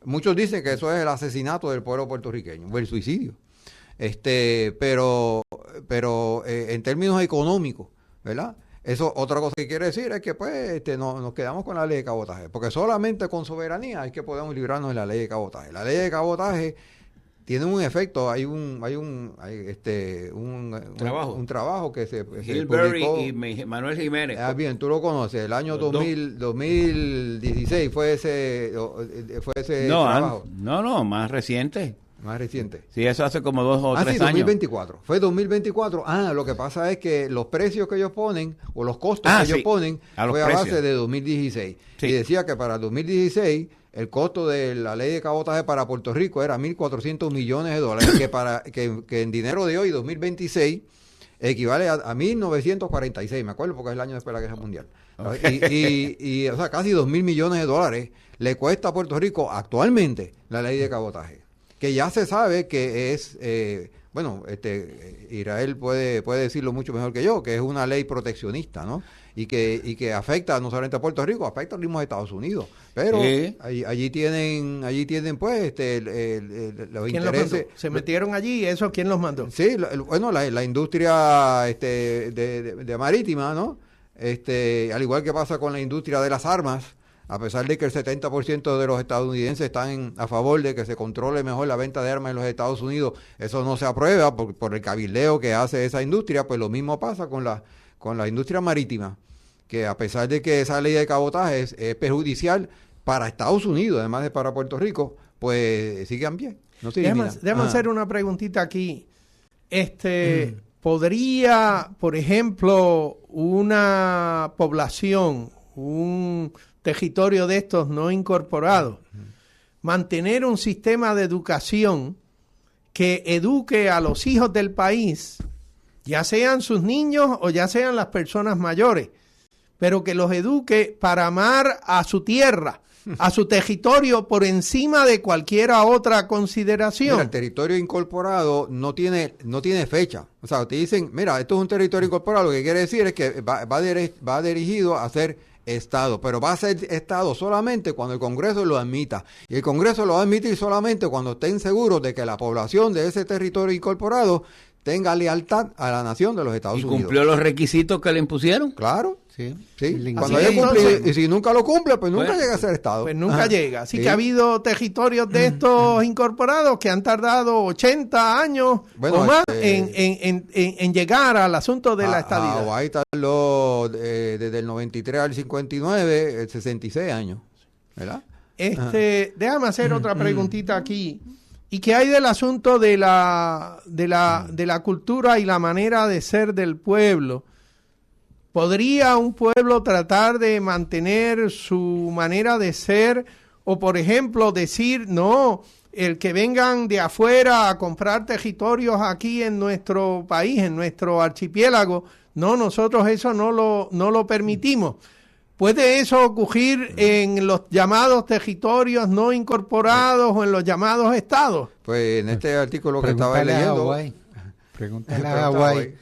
muchos dicen que eso es el asesinato del pueblo puertorriqueño, o el suicidio. Pero en términos económicos, ¿verdad? Eso, otra cosa que quiere decir es que pues nos quedamos con la ley de cabotaje, porque solamente con soberanía es que podemos librarnos de la ley de cabotaje. La ley de cabotaje tiene un efecto, hay un trabajo que se publicó. Y Manuel Jiménez. Bien, tú lo conoces, el año 2016 fue ese trabajo. No, más reciente. Más reciente. Sí, eso hace como 2 o 3 años. 2024. Fue 2024. Lo que pasa es que los precios que ellos ponen, o los costos que ellos ponen, fue a base de 2016. Sí. Y decía que para 2016, el costo de la ley de cabotaje para Puerto Rico era $1,400 millones, que en dinero de hoy, 2026, equivale a 1.946, me acuerdo, porque es el año después de la Guerra Mundial. Y o sea, casi $2,000 millones le cuesta a Puerto Rico actualmente la ley de cabotaje. Que ya se sabe que es, Israel puede decirlo mucho mejor que yo, que es una ley proteccionista, ¿no? Y que afecta no solamente a Puerto Rico, afecta a los mismos Estados Unidos. Pero allí tienen pues los intereses. ¿Se metieron allí? ¿Eso quién los mandó? Sí, la industria de marítima, ¿no? Al igual que pasa con la industria de las armas. A pesar de que el 70% de los estadounidenses están a favor de que se controle mejor la venta de armas en los Estados Unidos, eso no se aprueba por el cabildeo que hace esa industria. Pues lo mismo pasa con la industria marítima, que a pesar de que esa ley de cabotaje es perjudicial para Estados Unidos, además de para Puerto Rico, pues sigan bien. No se déjame hacer una preguntita aquí. ¿Podría, por ejemplo, una población, un territorio de estos no incorporados, mantener un sistema de educación que eduque a los hijos del país, ya sean sus niños o ya sean las personas mayores, pero que los eduque para amar a su tierra, a su territorio por encima de cualquier otra consideración? Mira, el territorio incorporado no tiene fecha. O sea, te dicen, mira, esto es un territorio incorporado, lo que quiere decir es que va dirigido a ser Estado, pero va a ser Estado solamente cuando el Congreso lo admita. Y el Congreso lo va a admitir solamente cuando estén seguros de que la población de ese territorio incorporado tenga lealtad a la nación de los Estados Unidos. ¿Y cumplió los requisitos que le impusieron? Claro. Sí. Cuando haya cumplido, y si nunca lo cumple, pues nunca llega a ser Estado. Pues nunca llega. Así que ha habido territorios de estos incorporados que han tardado 80 años o más en llegar al asunto de la estadidad. Ahí tardó desde el 93 al 59, 66 años, ¿verdad? Déjame hacer otra preguntita aquí. ¿Y qué hay del asunto de la cultura y la manera de ser del pueblo? ¿Podría un pueblo tratar de mantener su manera de ser? O, por ejemplo, decir, no, el que vengan de afuera a comprar territorios aquí en nuestro país, en nuestro archipiélago, no, nosotros eso no lo permitimos. ¿Puede eso ocurrir en los llamados territorios no incorporados o en los llamados estados? Pues en este artículo que estaba leyendo... Pregúntale a Hawái.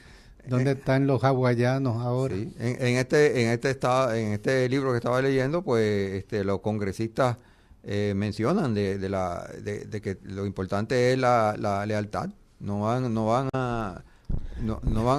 ¿Dónde están los hawaianos ahora? Sí. En este libro que estaba leyendo, pues los congresistas mencionan de que lo importante es la lealtad. No van a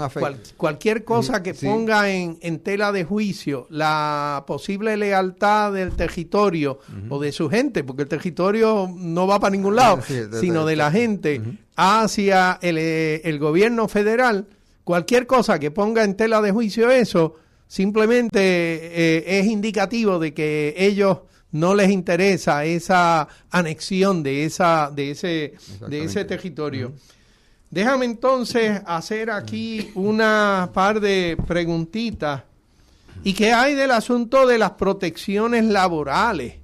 afectar. Cualquier cosa que ponga en tela de juicio la posible lealtad del territorio o de su gente, porque el territorio no va para ningún lado, sino de la gente hacia el gobierno federal. Cualquier cosa que ponga en tela de juicio eso simplemente es indicativo de que ellos no les interesa esa anexión de ese territorio. Déjame entonces hacer aquí una par de preguntitas. ¿Y qué hay del asunto de las protecciones laborales?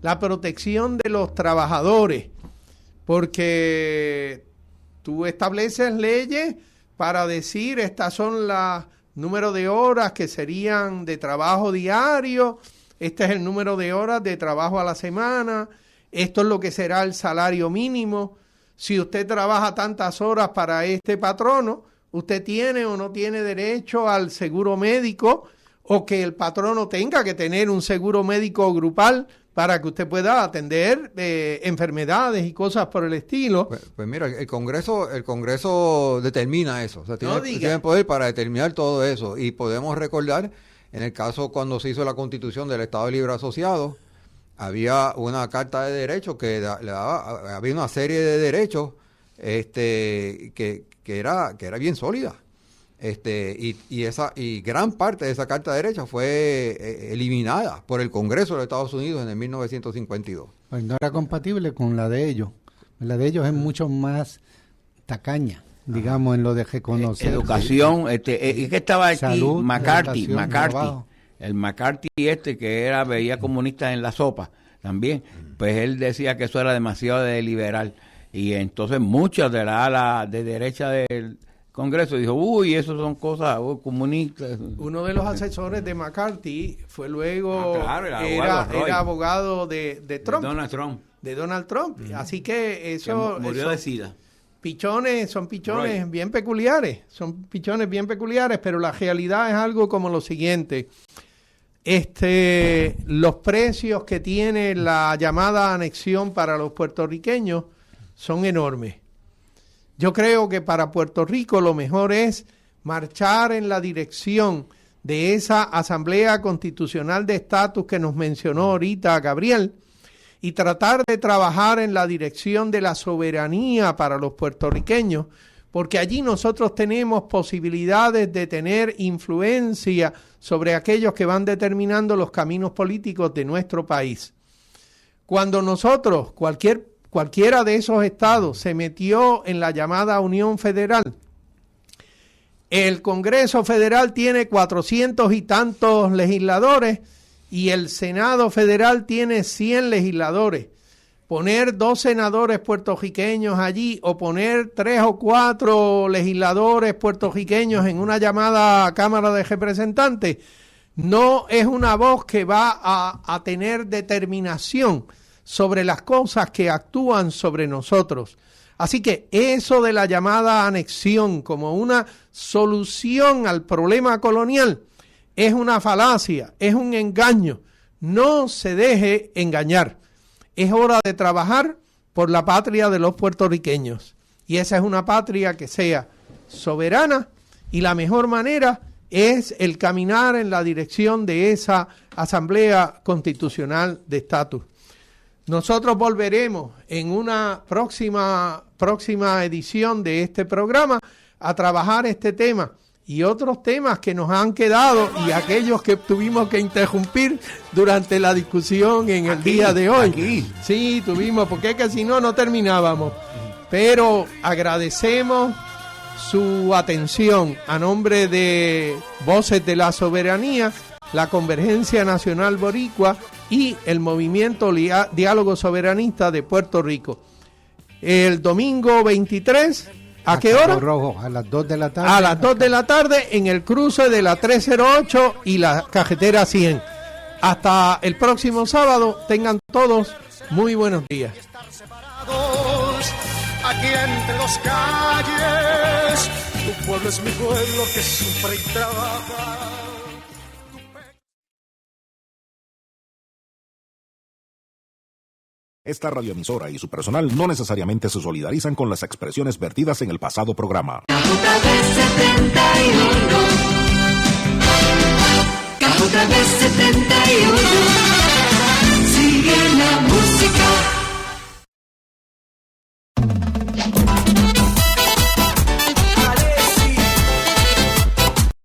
La protección de los trabajadores. Porque tú estableces leyes para decir estas son las número de horas que serían de trabajo diario, este es el número de horas de trabajo a la semana, esto es lo que será el salario mínimo. Si usted trabaja tantas horas para este patrono, usted tiene o no tiene derecho al seguro médico, o que el patrono tenga que tener un seguro médico grupal para que usted pueda atender enfermedades y cosas por el estilo. Pues mira, el Congreso determina eso. O sea, tiene poder para determinar todo eso. Y podemos recordar, en el caso cuando se hizo la Constitución del Estado Libre Asociado, había una carta de derechos que le daba, había una serie de derechos que era bien sólida. Y gran parte de esa carta de derechos fue eliminada por el Congreso de los Estados Unidos en el 1952. Pues no era compatible con la de ellos. La de ellos es mucho más tacaña, digamos, en lo de reconocer. Educación, es que estaba aquí salud, McCarthy, trabajo. el McCarthy que veía comunistas en la sopa también, pues él decía que eso era demasiado de liberal, y entonces muchas de la ala de derecha del Congreso dijo, uy, eso son cosas comunistas. Uno de los asesores de McCarthy fue luego, era abogado de Trump. De Donald Trump. Así que eso... Que murió de SIDA. Son pichones bien peculiares. Son pichones bien peculiares, pero la realidad es algo como lo siguiente. Los precios que tiene la llamada anexión para los puertorriqueños son enormes. Yo creo que para Puerto Rico lo mejor es marchar en la dirección de esa Asamblea Constitucional de Estatus que nos mencionó ahorita Gabriel, y tratar de trabajar en la dirección de la soberanía para los puertorriqueños, porque allí nosotros tenemos posibilidades de tener influencia sobre aquellos que van determinando los caminos políticos de nuestro país. Cuando nosotros, cualquiera de esos estados se metió en la llamada Unión Federal, el Congreso Federal tiene 400 y tantos legisladores y el Senado Federal tiene 100 legisladores. Poner 2 senadores puertorriqueños allí o poner 3 o 4 legisladores puertorriqueños en una llamada Cámara de Representantes no es una voz que va a tener determinación sobre las cosas que actúan sobre nosotros. Así que eso de la llamada anexión como una solución al problema colonial es una falacia, es un engaño. No se deje engañar. Es hora de trabajar por la patria de los puertorriqueños. Y esa es una patria que sea soberana, y la mejor manera es el caminar en la dirección de esa Asamblea Constitucional de Estatus. Nosotros volveremos en una próxima edición de este programa a trabajar este tema y otros temas que nos han quedado y aquellos que tuvimos que interrumpir durante la discusión en el día de hoy. Sí, tuvimos, porque es que si no terminábamos. Pero agradecemos su atención a nombre de Voces de la Soberanía, la Convergencia Nacional Boricua y el Movimiento Diálogo Soberanista de Puerto Rico. El domingo 23, ¿a qué hora? Rojo, a las 2 de la tarde. A las 2 de la tarde en el cruce de la 308 y la carretera 100. Hasta el próximo sábado, tengan todos muy buenos días. Aquí entre dos calles, tu pueblo es mi pueblo que sufre y trabaja. Esta radioemisora y su personal no necesariamente se solidarizan con las expresiones vertidas en el pasado programa. Cajuta B71